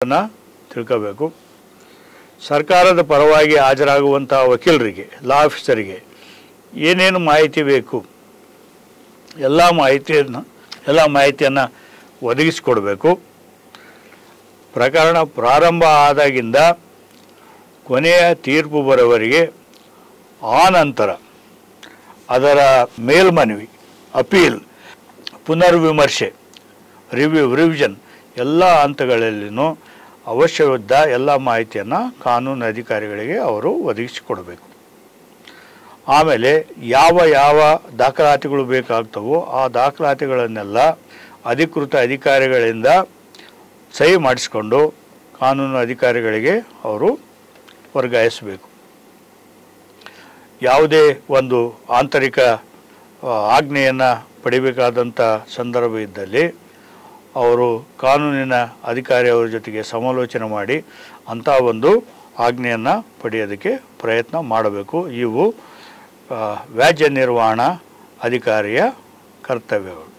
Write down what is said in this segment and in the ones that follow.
ತಿಳ್ಕೋಬೇಕು. ಸರ್ಕಾರದ ಪರವಾಗಿ ಹಾಜರಾಗುವಂಥ ವಕೀಲರಿಗೆ, ಲಾ ಆಫೀಸರಿಗೆ ಏನೇನು ಮಾಹಿತಿ ಬೇಕು ಎಲ್ಲ ಮಾಹಿತಿಯನ್ನು ಒದಗಿಸಿಕೊಡಬೇಕು. ಪ್ರಕರಣ ಪ್ರಾರಂಭ ಆದಾಗಿಂದ ಕೊನೆಯ ತೀರ್ಪು ಬರೋವರೆಗೆ ಆ ನಂತರ ಅದರ ಮೇಲ್ಮನವಿ, ಅಪೀಲ್, ಪುನರ್ವಿಮರ್ಶೆ, ರಿವಿಷನ್ ಎಲ್ಲ ಹಂತಗಳಲ್ಲಿನೂ ಅವಶ್ಯವಿದ್ದ ಎಲ್ಲ ಮಾಹಿತಿಯನ್ನು ಕಾನೂನು ಅಧಿಕಾರಿಗಳಿಗೆ ಅವರು ಒದಗಿಸಿಕೊಡಬೇಕು. ಆಮೇಲೆ ಯಾವ ದಾಖಲಾತಿಗಳು ಬೇಕಾಗ್ತವೋ ಆ ದಾಖಲಾತಿಗಳನ್ನೆಲ್ಲ ಅಧಿಕೃತ ಅಧಿಕಾರಿಗಳಿಂದ ಸಹಿ ಮಾಡಿಸ್ಕೊಂಡು ಕಾನೂನು ಅಧಿಕಾರಿಗಳಿಗೆ ಅವರು ವರ್ಗಾಯಿಸಬೇಕು. ಯಾವುದೇ ಒಂದು ಆಂತರಿಕ ಆಜ್ಞೆಯನ್ನು ಪಡಿಬೇಕಾದಂಥ ಸಂದರ್ಭ ಇದ್ದಲ್ಲಿ ಅವರು ಕಾನೂನಿನ ಅಧಿಕಾರಿ ಅವರ ಜೊತೆಗೆ ಸಮಾಲೋಚನೆ ಮಾಡಿ ಅಂಥ ಒಂದು ಆಜ್ಞೆಯನ್ನು ಪಡೆಯೋದಕ್ಕೆ ಪ್ರಯತ್ನ ಮಾಡಬೇಕು. ಇವು ವ್ಯಾಜ್ಯ ನಿರ್ವಹಣಾ ಅಧಿಕಾರಿಯ ಕರ್ತವ್ಯಗಳು.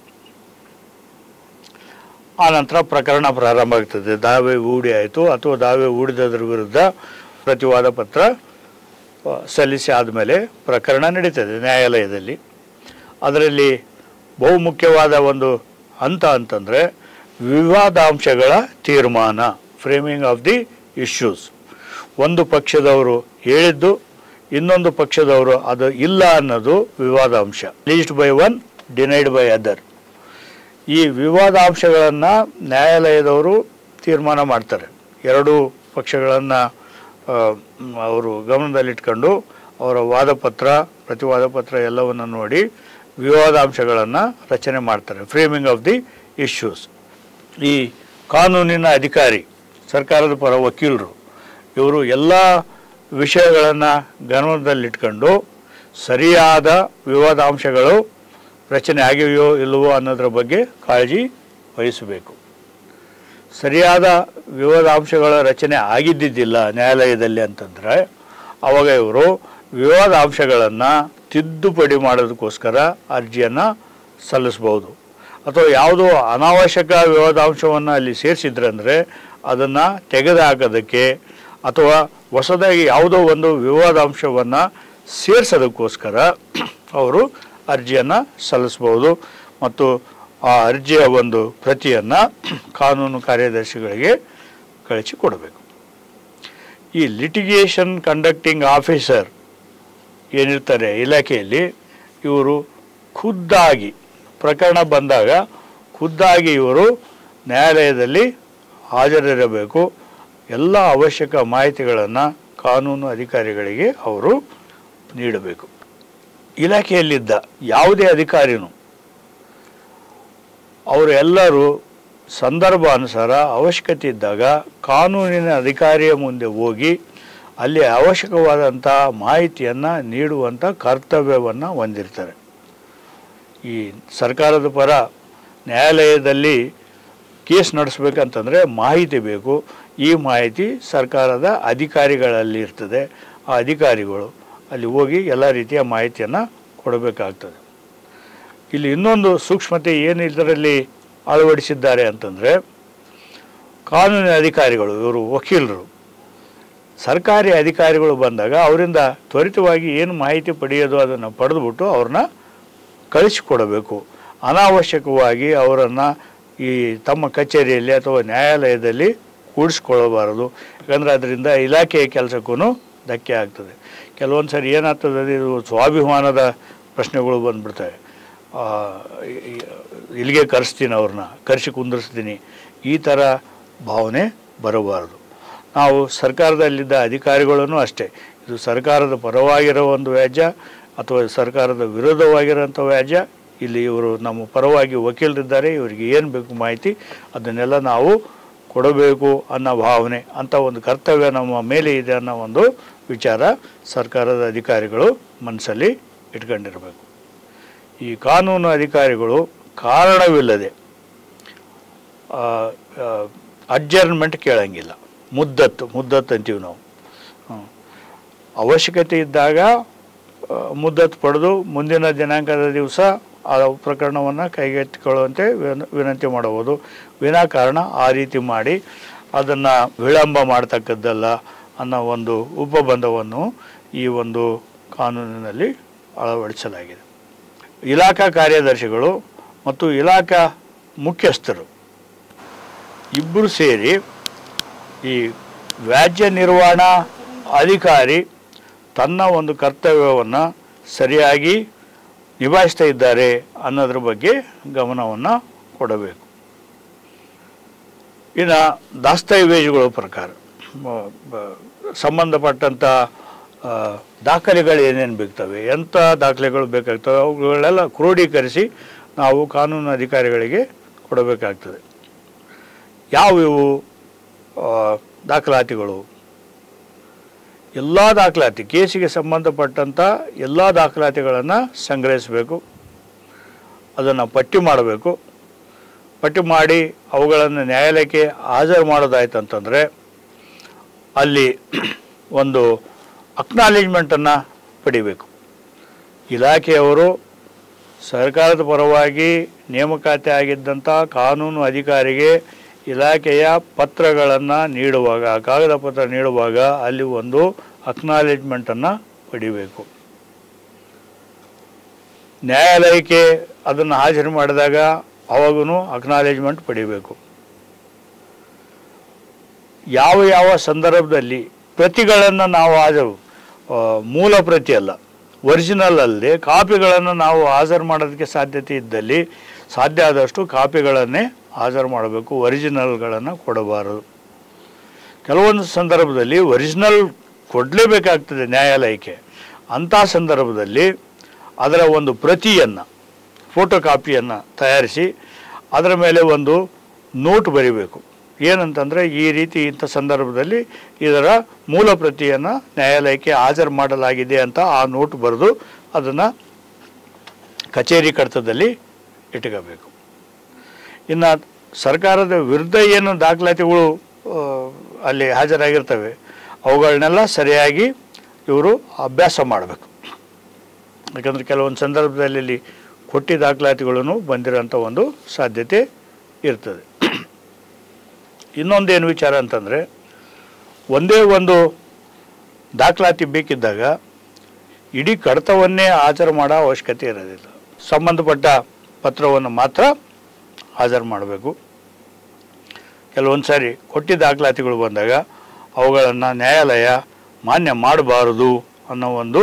ಆನಂತರ ಪ್ರಕರಣ ಪ್ರಾರಂಭ ಆಗ್ತದೆ. ದಾವೆ ಹೂಡಿ ಆಯಿತು ಅಥವಾ ದಾವೆ ಹೂಡಿದದ್ರ ವಿರುದ್ಧ ಪ್ರತಿವಾದ ಪತ್ರ ಸಲ್ಲಿಸಿ ಆದಮೇಲೆ ಪ್ರಕರಣ ನಡೀತದೆ ನ್ಯಾಯಾಲಯದಲ್ಲಿ. ಅದರಲ್ಲಿ ಬಹುಮುಖ್ಯವಾದ ಒಂದು ಹಂತ ಅಂತಂದರೆ ವಿವಾದಾಂಶಗಳ ತೀರ್ಮಾನ, ಫ್ರೇಮಿಂಗ್ ಆಫ್ ದಿ ಇಶ್ಯೂಸ್. ಒಂದು ಪಕ್ಷದವರು ಹೇಳಿದ್ದು ಇನ್ನೊಂದು ಪಕ್ಷದವರು ಅದು ಇಲ್ಲ ಅನ್ನೋದು ವಿವಾದಾಂಶ. Leased by one, denied by other. ಈ ವಿವಾದಾಂಶಗಳನ್ನು ನ್ಯಾಯಾಲಯದವರು ತೀರ್ಮಾನ ಮಾಡ್ತಾರೆ. ಎರಡೂ ಪಕ್ಷಗಳನ್ನು ಅವರು ಗಮನದಲ್ಲಿಟ್ಕೊಂಡು ಅವರ ವಾದಪತ್ರ, ಪ್ರತಿವಾದ ಪತ್ರ ಎಲ್ಲವನ್ನು ನೋಡಿ ವಿವಾದಾಂಶಗಳನ್ನು ರಚನೆ ಮಾಡ್ತಾರೆ. Framing of the issues. ಈ ಕಾನೂನಿನ ಅಧಿಕಾರಿ, ಸರ್ಕಾರದ ಪರ ವಕೀಲರು, ಇವರು ಎಲ್ಲ ವಿಷಯಗಳನ್ನು ಗಮನದಲ್ಲಿಟ್ಕೊಂಡು ಸರಿಯಾದ ವಿವಾದಾಂಶಗಳು ರಚನೆ ಆಗಿವೆಯೋ ಇಲ್ಲವೋ ಅನ್ನೋದ್ರ ಬಗ್ಗೆ ಕಾಳಜಿ ವಹಿಸಬೇಕು. ಸರಿಯಾದ ವಿವಾದಾಂಶಗಳ ರಚನೆ ಆಗಿದ್ದಿದ್ದಿಲ್ಲ ನ್ಯಾಯಾಲಯದಲ್ಲಿ ಅಂತಂದರೆ ಆವಾಗ ಇವರು ವಿವಾದಾಂಶಗಳನ್ನು ತಿದ್ದುಪಡಿ ಮಾಡೋದಕ್ಕೋಸ್ಕರ ಅರ್ಜಿಯನ್ನು ಸಲ್ಲಿಸ್ಬೋದು. ಅಥವಾ ಯಾವುದೋ ಅನಾವಶ್ಯಕ ವಿವಾದಾಂಶವನ್ನು ಅಲ್ಲಿ ಸೇರಿಸಿದ್ರಂದರೆ ಅದನ್ನು ತೆಗೆದುಹಾಕೋದಕ್ಕೆ ಅಥವಾ ಹೊಸದಾಗಿ ಯಾವುದೋ ಒಂದು ವಿವಾದಾಂಶವನ್ನು ಸೇರಿಸೋದಕ್ಕೋಸ್ಕರ ಅವರು ಅರ್ಜಿಯನ್ನು ಸಲ್ಲಿಸ್ಬೋದು. ಮತ್ತು ಆ ಅರ್ಜಿಯ ಒಂದು ಪ್ರತಿಯನ್ನು ಕಾನೂನು ಕಾರ್ಯದರ್ಶಿಗಳಿಗೆ ಕಳಿಸಿಕೊಡಬೇಕು. ಈ ಲಿಟಿಗೇಷನ್ ಕಂಡಕ್ಟಿಂಗ್ ಆಫೀಸರ್ ಏನಿರ್ತಾರೆ ಇಲಾಖೆಯಲ್ಲಿ, ಇವರು ಖುದ್ದಾಗಿ ಪ್ರಕರಣ ಬಂದಾಗ ಖುದ್ದಾಗಿ ಇವರು ನ್ಯಾಯಾಲಯದಲ್ಲಿ ಹಾಜರಿರಬೇಕು. ಎಲ್ಲ ಅವಶ್ಯಕ ಮಾಹಿತಿಗಳನ್ನು ಕಾನೂನು ಅಧಿಕಾರಿಗಳಿಗೆ ಅವರು ನೀಡಬೇಕು. ಇಲಾಖೆಯಲ್ಲಿದ್ದ ಯಾವುದೇ ಅಧಿಕಾರಿನೂ ಅವರು ಎಲ್ಲರೂ ಸಂದರ್ಭಾನುಸಾರ ಅವಶ್ಯಕತೆ ಇದ್ದಾಗ ಕಾನೂನಿನ ಅಧಿಕಾರಿಯ ಮುಂದೆ ಹೋಗಿ ಅಲ್ಲಿ ಅವಶ್ಯಕವಾದಂಥ ಮಾಹಿತಿಯನ್ನು ನೀಡುವಂಥ ಕರ್ತವ್ಯವನ್ನು ಹೊಂದಿರ್ತಾರೆ. ಈ ಸರ್ಕಾರದ ಪರ ನ್ಯಾಯಾಲಯದಲ್ಲಿ ಕೇಸ್ ನಡೆಸಬೇಕಂತಂದರೆ ಮಾಹಿತಿ ಬೇಕು. ಈ ಮಾಹಿತಿ ಸರ್ಕಾರದ ಅಧಿಕಾರಿಗಳಲ್ಲಿ ಇರ್ತದೆ. ಆ ಅಧಿಕಾರಿಗಳು ಅಲ್ಲಿ ಹೋಗಿ ಎಲ್ಲ ರೀತಿಯ ಮಾಹಿತಿಯನ್ನು ಕೊಡಬೇಕಾಗ್ತದೆ. ಇಲ್ಲಿ ಇನ್ನೊಂದು ಸೂಕ್ಷ್ಮತೆ ಏನು ಇದರಲ್ಲಿ ಅಳವಡಿಸಿದ್ದಾರೆ ಅಂತಂದರೆ, ಕಾನೂನಿನ ಅಧಿಕಾರಿಗಳು, ಇವರು ವಕೀಲರು, ಸರ್ಕಾರಿ ಅಧಿಕಾರಿಗಳು ಬಂದಾಗ ಅವರಿಂದ ತ್ವರಿತವಾಗಿ ಏನು ಮಾಹಿತಿ ಪಡೆಯೋದು ಅದನ್ನು ಪಡೆದುಬಿಟ್ಟು ಅವ್ರನ್ನ ಕಳಿಸಿಕೊಡಬೇಕು. ಅನಾವಶ್ಯಕವಾಗಿ ಅವರನ್ನು ಈ ತಮ್ಮ ಕಚೇರಿಯಲ್ಲಿ ಅಥವಾ ನ್ಯಾಯಾಲಯದಲ್ಲಿ ಕೂಡಿಸ್ಕೊಳ್ಳಬಾರದು. ಯಾಕಂದರೆ ಅದರಿಂದ ಇಲಾಖೆಯ ಕೆಲಸಕ್ಕೂ ಧಕ್ಕೆ ಆಗ್ತದೆ. ಕೆಲವೊಂದು ಸರಿ ಏನಾಗ್ತದೆ, ಇದು ಸ್ವಾಭಿಮಾನದ ಪ್ರಶ್ನೆಗಳು ಬಂದುಬಿಡ್ತವೆ. ಇಲ್ಲಿಗೆ ಕರೆಸ್ತೀನಿ, ಅವ್ರನ್ನ ಕರೆಸಿ ಕುಂದಿರಿಸ್ತೀನಿ, ಈ ಥರ ಭಾವನೆ ಬರಬಾರದು. ನಾವು ಸರ್ಕಾರದಲ್ಲಿದ್ದ ಅಧಿಕಾರಿಗಳೂ ಅಷ್ಟೇ, ಇದು ಸರ್ಕಾರದ ಪರವಾಗಿರೋ ಒಂದು ವ್ಯಾಜ್ಯ ಅಥವಾ ಸರ್ಕಾರದ ವಿರೋಧವಾಗಿರೋಂಥ ವ್ಯಾಜ್ಯ, ಇಲ್ಲಿ ಇವರು ನಮ್ಮ ಪರವಾಗಿ ವಕೀಲರಿದ್ದಾರೆ, ಇವರಿಗೆ ಏನು ಬೇಕು ಮಾಹಿತಿ ಅದನ್ನೆಲ್ಲ ನಾವು ಕೊಡಬೇಕು ಅನ್ನೋ ಭಾವನೆ, ಅಂಥ ಒಂದು ಕರ್ತವ್ಯ ನಮ್ಮ ಮೇಲೆ ಇದೆ ಅನ್ನೋ ಒಂದು ವಿಚಾರ ಸರ್ಕಾರದ ಅಧಿಕಾರಿಗಳು ಮನಸ್ಸಲ್ಲಿ ಇಟ್ಕೊಂಡಿರಬೇಕು. ಈ ಕಾನೂನು ಅಧಿಕಾರಿಗಳು ಕಾರಣವಿಲ್ಲದೆ ಅಡ್ಜರ್ನ್ಮೆಂಟ್ ಕೇಳಂಗಿಲ್ಲ. ಮುದ್ದತ್ತು ಅಂತೀವಿ ನಾವು. ಅವಶ್ಯಕತೆ ಇದ್ದಾಗ ಮುದ್ದತ್ತು ಪಡೆದು ಮುಂದಿನ ದಿನಾಂಕದ ದಿವಸ ಆ ಪ್ರಕರಣವನ್ನು ಕೈಗೆತ್ತಿಕೊಳ್ಳುವಂತೆ ವಿನಂತಿ ಮಾಡಬಹುದು. ವಿನಾಕಾರಣ ಆ ರೀತಿ ಮಾಡಿ ಅದನ್ನು ವಿಳಂಬ ಮಾಡ್ತಕ್ಕದ್ದಲ್ಲ ಅನ್ನೋ ಒಂದು ಉಪಬಂಧವನ್ನು ಈ ಒಂದು ಕಾನೂನಿನಲ್ಲಿ ಅಳವಡಿಸಲಾಗಿದೆ. ಇಲಾಖಾ ಕಾರ್ಯದರ್ಶಿಗಳು ಮತ್ತು ಇಲಾಖಾ ಮುಖ್ಯಸ್ಥರು ಇಬ್ಬರು ಸೇರಿ ಈ ವ್ಯಾಜ್ಯ ನಿರ್ವಹಣಾ ಅಧಿಕಾರಿ ತನ್ನ ಒಂದು ಕರ್ತವ್ಯವನ್ನು ಸರಿಯಾಗಿ ನಿಭಾಯಿಸ್ತಾ ಇದ್ದಾರೆ ಅನ್ನೋದ್ರ ಬಗ್ಗೆ ಗಮನವನ್ನು ಕೊಡಬೇಕು. ಇನ್ನು ದಾಸ್ತಾವೇಜುಗಳ ಪ್ರಕಾರ ಸಂಬಂಧಪಟ್ಟಂಥ ದಾಖಲೆಗಳು ಏನೇನು ಬೇಕಾಗ್ತವೆ, ಎಂಥ ದಾಖಲೆಗಳು ಬೇಕಾಗ್ತವೆ, ಅವುಗಳೆಲ್ಲ ಕ್ರೋಢೀಕರಿಸಿ ನಾವು ಕಾನೂನು ಅಧಿಕಾರಿಗಳಿಗೆ ಕೊಡಬೇಕಾಗ್ತದೆ. ಯಾವ್ಯಾವು ದಾಖಲಾತಿಗಳು? ಎಲ್ಲ ದಾಖಲಾತಿ, ಕೇಸಿಗೆ ಸಂಬಂಧಪಟ್ಟಂಥ ಎಲ್ಲ ದಾಖಲಾತಿಗಳನ್ನು ಸಂಗ್ರಹಿಸಬೇಕು, ಅದನ್ನು ಪಟ್ಟಿ ಮಾಡಬೇಕು. ಪಟ್ಟಿ ಮಾಡಿ ಅವುಗಳನ್ನು ನ್ಯಾಯಾಲಯಕ್ಕೆ ಹಾಜರು ಮಾಡೋದಾಯ್ತು ಅಂತಂದರೆ ಅಲ್ಲಿ ಒಂದು ಅಕ್ನಾಲೇಜ್ಮೆಂಟನ್ನು ಪಡಿಬೇಕು. ಇಲಾಖೆಯವರು ಸರ್ಕಾರದ ಪರವಾಗಿ ನೇಮಕಾತಿ ಆಗಿದ್ದಂಥ ಕಾನೂನು ಅಧಿಕಾರಿಗೆ ಇಲಾಖೆಯ ಪತ್ರಗಳನ್ನು ನೀಡುವಾಗ, ಕಾಗದ ಪತ್ರ ನೀಡುವಾಗ ಅಲ್ಲಿ ಒಂದು ಅಕ್ನಾಲೇಜ್ಮೆಂಟನ್ನು ಪಡಿಬೇಕು. ನ್ಯಾಯಾಲಯಕ್ಕೆ ಅದನ್ನು ಹಾಜರು ಮಾಡಿದಾಗ ಅವಾಗೂ ಅಕ್ನಾಲೇಜ್ಮೆಂಟ್ ಪಡಿಬೇಕು. ಯಾವ ಯಾವ ಸಂದರ್ಭದಲ್ಲಿ ಪ್ರತಿಗಳನ್ನು ನಾವು ಹಾಜರು, ಮೂಲ ಪ್ರತಿ ಅಲ್ಲ, ಒರಿಜಿನಲ್ ಅಲ್ಲದೆ ಕಾಪಿಗಳನ್ನು ನಾವು ಹಾಜರು ಮಾಡೋದಕ್ಕೆ ಸಾಧ್ಯತೆ ಇದ್ದಲ್ಲಿ ಸಾಧ್ಯ ಆದಷ್ಟು ಕಾಪಿಗಳನ್ನೇ ಹಾಜರು ಮಾಡಬೇಕು, ಒರಿಜಿನಲ್ಗಳನ್ನು ಕೊಡಬಾರದು. ಕೆಲವೊಂದು ಸಂದರ್ಭದಲ್ಲಿ ಒರಿಜಿನಲ್ ಕೊಡಲೇಬೇಕಾಗ್ತದೆ ನ್ಯಾಯಾಲಯಕ್ಕೆ. ಅಂಥ ಸಂದರ್ಭದಲ್ಲಿ ಅದರ ಒಂದು ಪ್ರತಿಯನ್ನು, ಫೋಟೋ ಕಾಪಿಯನ್ನು ತಯಾರಿಸಿ ಅದರ ಮೇಲೆ ಒಂದು ನೋಟ್ ಬರೀಬೇಕು. ಏನಂತಂದರೆ ಈ ರೀತಿ ಇಂಥ ಸಂದರ್ಭದಲ್ಲಿ ಇದರ ಮೂಲ ಪ್ರತಿಯನ್ನು ನ್ಯಾಯಾಲಯಕ್ಕೆ ಹಾಜರು ಮಾಡಲಾಗಿದೆ ಅಂತ ಆ ನೋಟ್ ಬರೆದು ಅದನ್ನು ಕಚೇರಿ ಕಡತದಲ್ಲಿ ಇಟ್ಕೋಬೇಕು. ಇನ್ನು ಸರ್ಕಾರದ ವಿರುದ್ಧ ಏನು ದಾಖಲಾತಿಗಳು ಅಲ್ಲಿ ಹಾಜರಾಗಿರ್ತವೆ ಅವುಗಳನ್ನೆಲ್ಲ ಸರಿಯಾಗಿ ಇವರು ಅಭ್ಯಾಸ ಮಾಡಬೇಕು. ಯಾಕಂದರೆ ಕೆಲವೊಂದು ಸಂದರ್ಭದಲ್ಲಿ ಇಲ್ಲಿ ಕೊಟ್ಟಿ ದಾಖಲಾತಿಗಳನ್ನು ಬಂದಿರೋಂಥ ಒಂದು ಸಾಧ್ಯತೆ ಇರ್ತದೆ. ಇನ್ನೊಂದೇನು ವಿಚಾರ ಅಂತಂದರೆ, ಒಂದೇ ಒಂದು ದಾಖಲಾತಿ ಬೇಕಿದ್ದಾಗ ಇಡೀ ಕಡತವನ್ನೇ ಹಾಜರು ಮಾಡೋ ಅವಶ್ಯಕತೆ ಇರೋದಿಲ್ಲ. ಸಂಬಂಧಪಟ್ಟ ಪತ್ರವನ್ನು ಮಾತ್ರ ಹಾಜರು ಮಾಡಬೇಕು. ಕೆಲವೊಂದು ಸಾರಿ ಕೊಟ್ಟಿ ದಾಖಲಾತಿಗಳು ಬಂದಾಗ ಅವುಗಳನ್ನು ನ್ಯಾಯಾಲಯ ಮಾನ್ಯ ಮಾಡಬಾರದು ಅನ್ನೋ ಒಂದು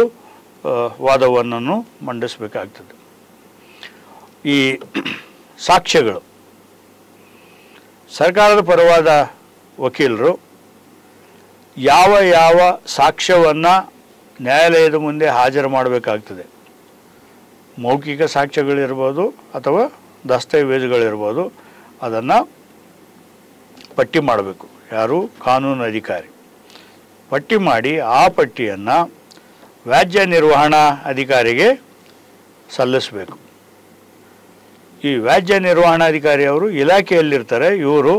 ವಾದವನ್ನು ಮಂಡಿಸಬೇಕಾಗ್ತದೆ. ಈ ಸಾಕ್ಷ್ಯಗಳು, ಸರ್ಕಾರದ ಪರವಾದ ವಕೀಲರು ಯಾವ ಯಾವ ಸಾಕ್ಷ್ಯವನ್ನು ನ್ಯಾಯಾಲಯದ ಮುಂದೆ ಹಾಜರು ಮಾಡಬೇಕಾಗ್ತದೆ, ಮೌಖಿಕ ಸಾಕ್ಷ್ಯಗಳಿರ್ಬೋದು ಅಥವಾ ದಸ್ತಾವೇಜುಗಳಿರ್ಬೋದು, ಅದನ್ನು ಪಟ್ಟಿ ಮಾಡಬೇಕು. ಯಾರು? ಕಾನೂನು ಅಧಿಕಾರಿ. ಪಟ್ಟಿ ಮಾಡಿ ಆ ಪಟ್ಟಿಯನ್ನು ವ್ಯಾಜ್ಯ ನಿರ್ವಹಣಾ ಅಧಿಕಾರಿಗೆ ಸಲ್ಲಿಸಬೇಕು. ಈ ವ್ಯಾಜ್ಯ ನಿರ್ವಹಣಾಧಿಕಾರಿ ಅವರು ಇಲಾಖೆಯಲ್ಲಿರ್ತಾರೆ. ಇವರು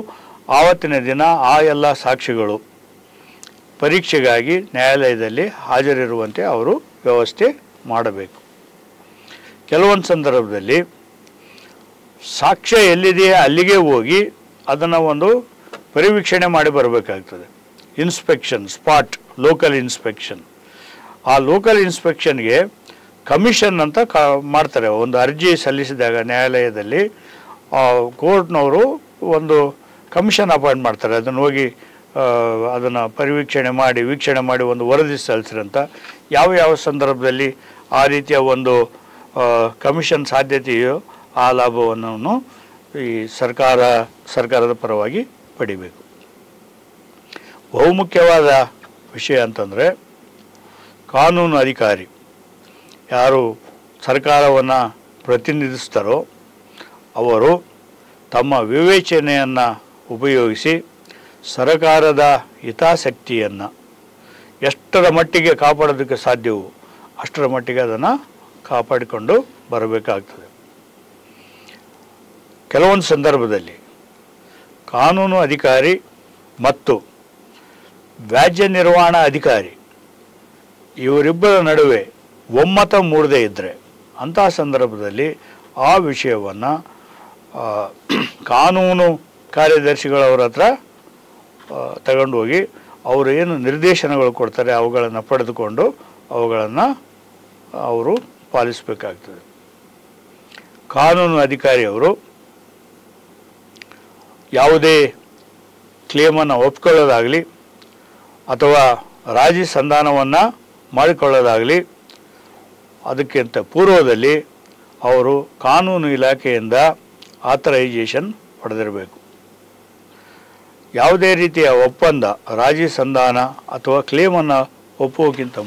ಆವತ್ತಿನ ದಿನ ಆ ಎಲ್ಲ ಸಾಕ್ಷಿಗಳು ಪರೀಕ್ಷೆಗಾಗಿ ನ್ಯಾಯಾಲಯದಲ್ಲಿ ಹಾಜರಿರುವಂತೆ ಅವರು ವ್ಯವಸ್ಥೆ ಮಾಡಬೇಕು. ಕೆಲವೊಂದು ಸಂದರ್ಭದಲ್ಲಿ ಸಾಕ್ಷ್ಯ ಎಲ್ಲಿದೆಯೇ ಅಲ್ಲಿಗೆ ಹೋಗಿ ಅದನ್ನು ಒಂದು ಪರಿವೀಕ್ಷಣೆ ಮಾಡಿ ಬರಬೇಕಾಗ್ತದೆ. Inspection, spot local inspection. ಆ ಲೋಕಲ್ ಇನ್ಸ್ಪೆಕ್ಷನ್ಗೆ ಕಮಿಷನ್ ಅಂತ ಮಾಡ್ತಾರೆ. ಒಂದು ಅರ್ಜಿ ಸಲ್ಲಿಸಿದಾಗ ನ್ಯಾಯಾಲಯದಲ್ಲಿ ಕೋರ್ಟ್ನವರು ಒಂದು ಕಮಿಷನ್ ಅಪಾಯಿಂಟ್ ಮಾಡ್ತಾರೆ. ಅದನ್ನು ಹೋಗಿ ಅದನ್ನು ವೀಕ್ಷಣೆ ಮಾಡಿ ಒಂದು ವರದಿ ಸಲ್ಲಿಸಿರಂತ. ಯಾವ ಯಾವ ಸಂದರ್ಭದಲ್ಲಿ ಆ ರೀತಿಯ ಒಂದು ಕಮಿಷನ್ ಸಾಧ್ಯತೆಯೋ ಆ ಲಾಭವನ್ನು ಈ ಸರ್ಕಾರದ ಪರವಾಗಿ ಪಡಿಬೇಕು. ಬಹುಮುಖ್ಯವಾದ ವಿಷಯ ಅಂತಂದರೆ, ಕಾನೂನು ಅಧಿಕಾರಿ ಯಾರು ಸರ್ಕಾರವನ್ನು ಪ್ರತಿನಿಧಿಸ್ತಾರೋ ಅವರು ತಮ್ಮ ವಿವೇಚನೆಯನ್ನು ಉಪಯೋಗಿಸಿ ಸರ್ಕಾರದ ಹಿತಾಸಕ್ತಿಯನ್ನು ಎಷ್ಟರ ಮಟ್ಟಿಗೆ ಕಾಪಾಡೋದಕ್ಕೆ ಸಾಧ್ಯವೋ ಅಷ್ಟರ ಮಟ್ಟಿಗೆ ಅದನ್ನು ಕಾಪಾಡಿಕೊಂಡು ಬರಬೇಕಾಗ್ತದೆ. ಕೆಲವೊಂದು ಸಂದರ್ಭದಲ್ಲಿ ಕಾನೂನು ಅಧಿಕಾರಿ ಮತ್ತು ವ್ಯಾಜ್ಯ ನಿರ್ವಹಣಾ ಅಧಿಕಾರಿ ಇವರಿಬ್ಬರ ನಡುವೆ ಒಮ್ಮತ ಮೂಡದೇ ಇದ್ದರೆ ಅಂಥ ಸಂದರ್ಭದಲ್ಲಿ ಆ ವಿಷಯವನ್ನು ಕಾನೂನು ಕಾರ್ಯದರ್ಶಿಗಳವರ ಹತ್ರ ತಗೊಂಡು ಹೋಗಿ ಅವರು ಏನು ನಿರ್ದೇಶನಗಳು ಕೊಡ್ತಾರೆ ಅವುಗಳನ್ನು ಪಡೆದುಕೊಂಡು ಅವುಗಳನ್ನು ಅವರು ಪಾಲಿಸಬೇಕಾಗ್ತದೆ. ಕಾನೂನು ಅಧಿಕಾರಿಯವರು ಯಾವುದೇ ಕ್ಲೇಮನ್ನು ಒಪ್ಕೊಳ್ಳೋದಾಗಲಿ ಅಥವಾ ರಾಜಿ ಸಂಧಾನವನ್ನು ಮಾಡಿಕೊಳ್ಳೋದಾಗಲಿ ಅದಕ್ಕಿಂತ ಪೂರ್ವದಲ್ಲಿ ಅವರು ಕಾನೂನು ಇಲಾಖೆಯಿಂದ ಆಥರೈಜೇಷನ್ ಪಡೆದಿರಬೇಕು. ಯಾವುದೇ ರೀತಿಯ ಒಪ್ಪಂದ, ರಾಜಿ ಸಂಧಾನ ಅಥವಾ ಕ್ಲೇಮನ್ನು ಒಪ್ಪುವಕ್ಕಿಂತ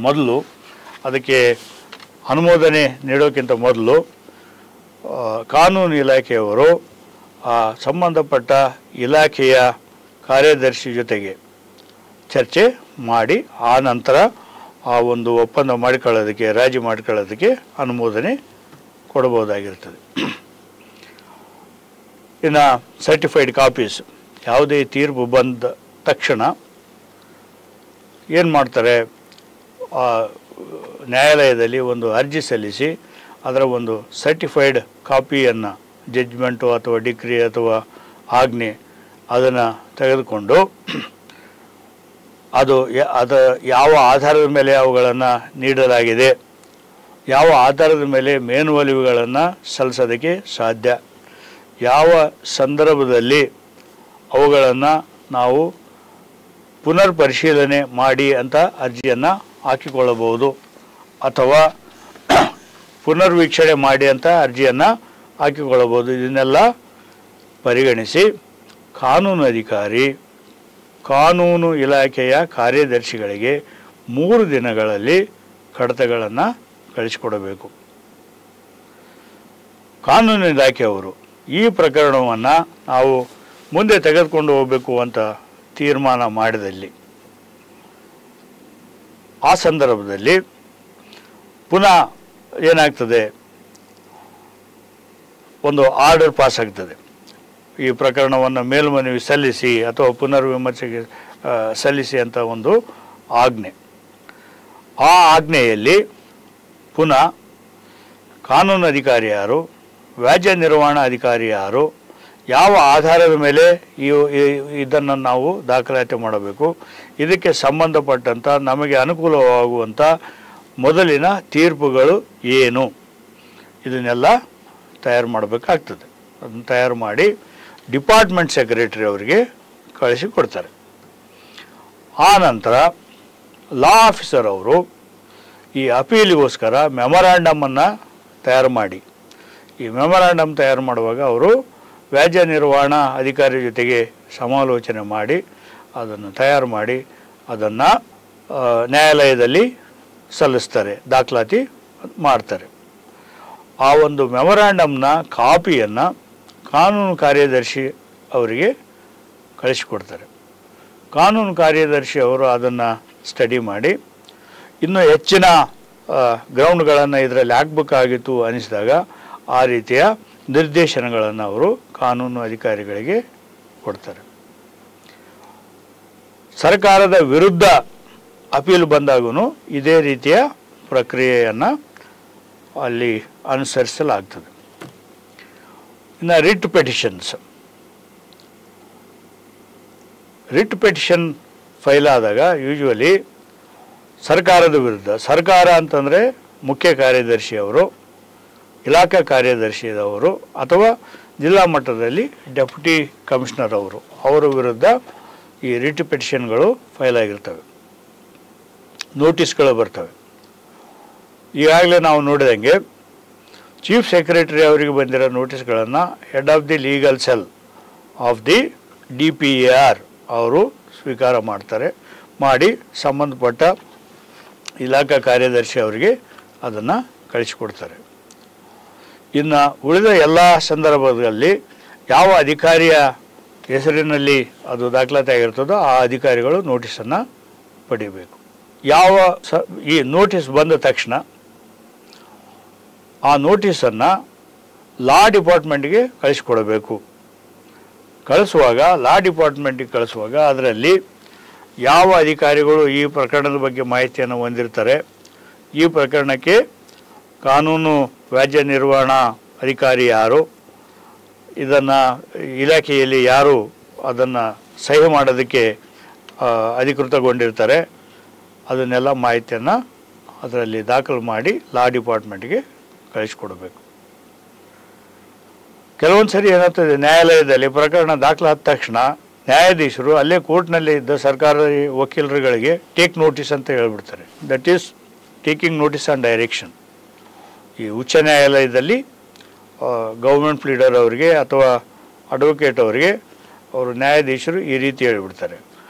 ಮೊದಲು ಅದಕ್ಕೆ ಅನುಮೋದನೆ ನೀಡೋಕ್ಕಿಂತ ಮೊದಲು ಕಾನೂನು ಇಲಾಖೆಯವರು ಆ ಸಂಬಂಧಪಟ್ಟ ಇಲಾಖೆಯ ಕಾರ್ಯದರ್ಶಿ ಜೊತೆಗೆ ಚರ್ಚೆ ಮಾಡಿ ಆ ನಂತರ ಆ ಒಂದು ಒಪ್ಪಂದ ಮಾಡಿಕೊಳ್ಳೋದಕ್ಕೆ, ರಾಜಿ ಮಾಡಿಕೊಳ್ಳೋದಕ್ಕೆ ಅನುಮೋದನೆ ಕೊಡಬಹುದಾಗಿರ್ತದೆ. ಇನ್ನು ಸರ್ಟಿಫೈಡ್ ಕಾಪೀಸ್, ಯಾವುದೇ ತೀರ್ಪು ಬಂದ ತಕ್ಷಣ ಏನು ಮಾಡ್ತಾರೆ, ನ್ಯಾಯಾಲಯದಲ್ಲಿ ಒಂದು ಅರ್ಜಿ ಸಲ್ಲಿಸಿ ಅದರ ಒಂದು ಸರ್ಟಿಫೈಡ್ ಕಾಪಿಯನ್ನು, ಜಡ್ಜ್ಮೆಂಟು ಅಥವಾ ಡಿಕ್ರಿ ಅಥವಾ ಆಜ್ಞೆ ಅದನ್ನು ತೆಗೆದುಕೊಂಡು ಅದು ಯಾವ ಆಧಾರದ ಮೇಲೆ ಅವುಗಳನ್ನು ನೀಡಲಾಗಿದೆ, ಯಾವ ಆಧಾರದ ಮೇಲೆ ಮೇಲ್ಮನವಿಗಳನ್ನು ಸಲ್ಲಿಸೋದಕ್ಕೆ ಸಾಧ್ಯ, ಯಾವ ಸಂದರ್ಭದಲ್ಲಿ ಅವುಗಳನ್ನು ನಾವು ಪುನರ್ ಪರಿಶೀಲನೆ ಮಾಡಿ ಅಂತ ಅರ್ಜಿಯನ್ನು ಹಾಕಿಕೊಳ್ಳಬಹುದು ಅಥವಾ ಪುನರ್ವೀಕ್ಷಣೆ ಮಾಡಿ ಅಂತ ಅರ್ಜಿಯನ್ನು ಹಾಕಿಕೊಳ್ಳಬಹುದು. ಇದನ್ನೆಲ್ಲ ಪರಿಗಣಿಸಿ ಕಾನೂನು ಅಧಿಕಾರಿ ಕಾನೂನು ಇಲಾಖೆಯ ಕಾರ್ಯದರ್ಶಿಗಳಿಗೆ 3 ದಿನಗಳಲ್ಲಿ ಕಡತಗಳನ್ನು ಕಳಿಸಿಕೊಡಬೇಕು. ಕಾನೂನು ಇಲಾಖೆಯವರು ಈ ಪ್ರಕರಣವನ್ನು ನಾವು ಮುಂದೆ ತೆಗೆದುಕೊಂಡು ಹೋಗಬೇಕು ಅಂತ ತೀರ್ಮಾನ ಮಾಡಿದಲ್ಲಿ ಆ ಸಂದರ್ಭದಲ್ಲಿ ಪುನಃ ಏನಾಗ್ತದೆ, ಒಂದು ಆರ್ಡರ್ ಪಾಸ್ ಆಗ್ತದೆ. ಈ ಪ್ರಕರಣವನ್ನು ಮೇಲ್ಮನವಿ ಸಲ್ಲಿಸಿ ಅಥವಾ ಪುನರ್ವಿಮರ್ಶೆಗೆ ಸಲ್ಲಿಸಿ ಅಂತ ಒಂದು ಆಜ್ಞೆ. ಆ ಆಜ್ಞೆಯಲ್ಲಿ ಪುನಃ ಕಾನೂನು ಅಧಿಕಾರಿ ಯಾರು, ವ್ಯಾಜ್ಯ ನಿರ್ವಹಣಾ ಅಧಿಕಾರಿ ಯಾರು, ಯಾವ ಆಧಾರದ ಮೇಲೆ ಇದನ್ನು ನಾವು ದಾಖಲಾತಿ ಮಾಡಬೇಕು, ಇದಕ್ಕೆ ಸಂಬಂಧಪಟ್ಟಂಥ ನಮಗೆ ಅನುಕೂಲವಾಗುವಂಥ ಮೊದಲಿನ ತೀರ್ಪುಗಳು ಏನು, ಇದನ್ನೆಲ್ಲ ತಯಾರು ಮಾಡಬೇಕಾಗ್ತದೆ. ಅದನ್ನು ತಯಾರು ಮಾಡಿ ಡಿಪಾರ್ಟ್ಮೆಂಟ್ ಸೆಕ್ರೆಟರಿ ಅವರಿಗೆ ಕಳಿಸಿಕೊಡ್ತಾರೆ. ಆ ನಂತರ ಲಾ ಆಫೀಸರ್ ಅವರು ಈ ಅಪೀಲಿಗೋಸ್ಕರ ಮೆಮೊರಾಂಡಮನ್ನು ತಯಾರು ಮಾಡಿ, ಈ ಮೆಮೊರಾಂಡಮ್ ತಯಾರು ಮಾಡುವಾಗ ಅವರು ವ್ಯಾಜ್ಯ ನಿರ್ವಹಣಾ ಅಧಿಕಾರಿ ಜೊತೆಗೆ ಸಮಾಲೋಚನೆ ಮಾಡಿ ಅದನ್ನು ತಯಾರು ಮಾಡಿ ಅದನ್ನು ನ್ಯಾಯಾಲಯದಲ್ಲಿ ಸಲ್ಲಿಸ್ತಾರೆ, ದಾಖಲಾತಿ ಮಾಡ್ತಾರೆ. ಆ ಒಂದು ಮೆಮೊರಾಂಡಮ್ನ ಕಾಪಿಯನ್ನು ಕಾನೂನು ಕಾರ್ಯದರ್ಶಿ ಅವರಿಗೆ ಕಳಿಸಿಕೊಡ್ತಾರೆ. ಕಾನೂನು ಕಾರ್ಯದರ್ಶಿ ಅವರು ಅದನ್ನು ಸ್ಟಡಿ ಮಾಡಿ ಇನ್ನೂ ಹೆಚ್ಚಿನ ಗ್ರೌಂಡ್ಗಳನ್ನು ಇದರಲ್ಲಿ ಹಾಕಬೇಕಾಗಿತ್ತು ಅನಿಸಿದಾಗ ಆ ರೀತಿಯ ನಿರ್ದೇಶನಗಳನ್ನು ಅವರು ಕಾನೂನು ಅಧಿಕಾರಿಗಳಿಗೆ ಕೊಡ್ತಾರೆ. ಸರ್ಕಾರದ ವಿರುದ್ಧ ಅಪೀಲ್ ಬಂದಾಗೂ ಇದೇ ರೀತಿಯ ಪ್ರಕ್ರಿಯೆಯನ್ನು ಅಲ್ಲಿ ಅನುಸರಿಸಲಾಗ್ತದೆ. ಇನ್ನು ರಿಟ್ ಪೆಟಿಷನ್ ಫೈಲ್ ಆದಾಗ ಯೂಶ್ವಲಿ ಸರ್ಕಾರದ ವಿರುದ್ಧ, ಸರ್ಕಾರ ಅಂತಂದರೆ ಮುಖ್ಯ ಕಾರ್ಯದರ್ಶಿಯವರು, ಇಲಾಖಾ ಕಾರ್ಯದರ್ಶಿಯವರು ಅಥವಾ ಜಿಲ್ಲಾ ಮಟ್ಟದಲ್ಲಿ ಡೆಪ್ಯೂಟಿ ಕಮಿಷನರ್ ಅವರ ವಿರುದ್ಧ ಈ ರಿಟ್ ಪೆಟಿಷನ್ಗಳು ಫೈಲ್ ಆಗಿರ್ತವೆ, ನೋಟಿಸ್ಗಳು ಬರ್ತವೆ. ಈಗಾಗಲೇ ನಾವು ನೋಡಿದಂಗೆ ಚೀಫ್ ಸೆಕ್ರೆಟರಿ ಅವರಿಗೆ ಬಂದಿರೋ ನೋಟಿಸ್ಗಳನ್ನು head of the legal cell of the DPAR ಅವರು ಸ್ವೀಕಾರ ಮಾಡ್ತಾರೆ, ಮಾಡಿ ಸಂಬಂಧಪಟ್ಟ ಇಲಾಖಾ ಕಾರ್ಯದರ್ಶಿ ಅವರಿಗೆ ಅದನ್ನು ಕಳಿಸಿಕೊಡ್ತಾರೆ. ಇನ್ನು ಉಳಿದ ಎಲ್ಲ ಸಂದರ್ಭದಲ್ಲಿ ಯಾವ ಅಧಿಕಾರಿಯ ಹೆಸರಿನಲ್ಲಿ ಅದು ದಾಖಲಾತಿ ಆಗಿರ್ತದೋ ಆ ಅಧಿಕಾರಿಗಳು ನೋಟಿಸನ್ನು ಪಡಿಬೇಕು. ಈ ನೋಟಿಸ್ ಬಂದ ತಕ್ಷಣ ಆ ನೋಟಿಸನ್ನು ಲಾ ಡಿಪಾರ್ಟ್ಮೆಂಟ್ಗೆ ಕಳಿಸಿಕೊಡಬೇಕು. ಲಾ ಡಿಪಾರ್ಟ್ಮೆಂಟಿಗೆ ಕಳಿಸುವಾಗ ಅದರಲ್ಲಿ ಯಾವ ಅಧಿಕಾರಿಗಳು ಈ ಪ್ರಕರಣದ ಬಗ್ಗೆ ಮಾಹಿತಿಯನ್ನು ಹೊಂದಿರ್ತಾರೆ, ಈ ಪ್ರಕರಣಕ್ಕೆ ಕಾನೂನು ವ್ಯಾಜ್ಯ ನಿರ್ವಹಣಾ ಅಧಿಕಾರಿ ಯಾರು, ಇದನ್ನು ಇಲಾಖೆಯಲ್ಲಿ ಯಾರು ಅದನ್ನು ಸಹಿ ಮಾಡೋದಕ್ಕೆ ಅಧಿಕೃತಗೊಂಡಿರ್ತಾರೆ. ಅದನ್ನೆಲ್ಲ ಮಾಹಿತಿಯನ್ನು ಅದರಲ್ಲಿ ದಾಖಲು ಮಾಡಿ ಲಾ ಡಿಪಾರ್ಟ್ಮೆಂಟ್ಗೆ ಕಳಿಸ್ಕೊಡ್ಬೇಕು. ಕೆಲವೊಂದು ಸರಿ ಏನಾಗ್ತದೆ, ನ್ಯಾಯಾಲಯದಲ್ಲಿ ಪ್ರಕರಣ ದಾಖಲಾದ ತಕ್ಷಣ ನ್ಯಾಯಾಧೀಶರು ಅಲ್ಲೇ ಕೋರ್ಟ್ನಲ್ಲಿ ಇದ್ದ ಸರ್ಕಾರಿ ವಕೀಲರುಗಳಿಗೆ ಟೇಕ್ ನೋಟಿಸ್ ಅಂತ ಹೇಳ್ಬಿಡ್ತಾರೆ. That is taking notice on direction. ಈ ಉಚ್ಚ ನ್ಯಾಯಾಲಯದಲ್ಲಿ ಗೌರ್ಮೆಂಟ್ ಲೀಡರ್ ಅವರಿಗೆ ಅಥವಾ ಅಡ್ವೊಕೇಟ್ ಅವರಿಗೆ ಅವರು ನ್ಯಾಯಾಧೀಶರು ಈ ರೀತಿ ಹೇಳಿಬಿಡ್ತಾರೆ.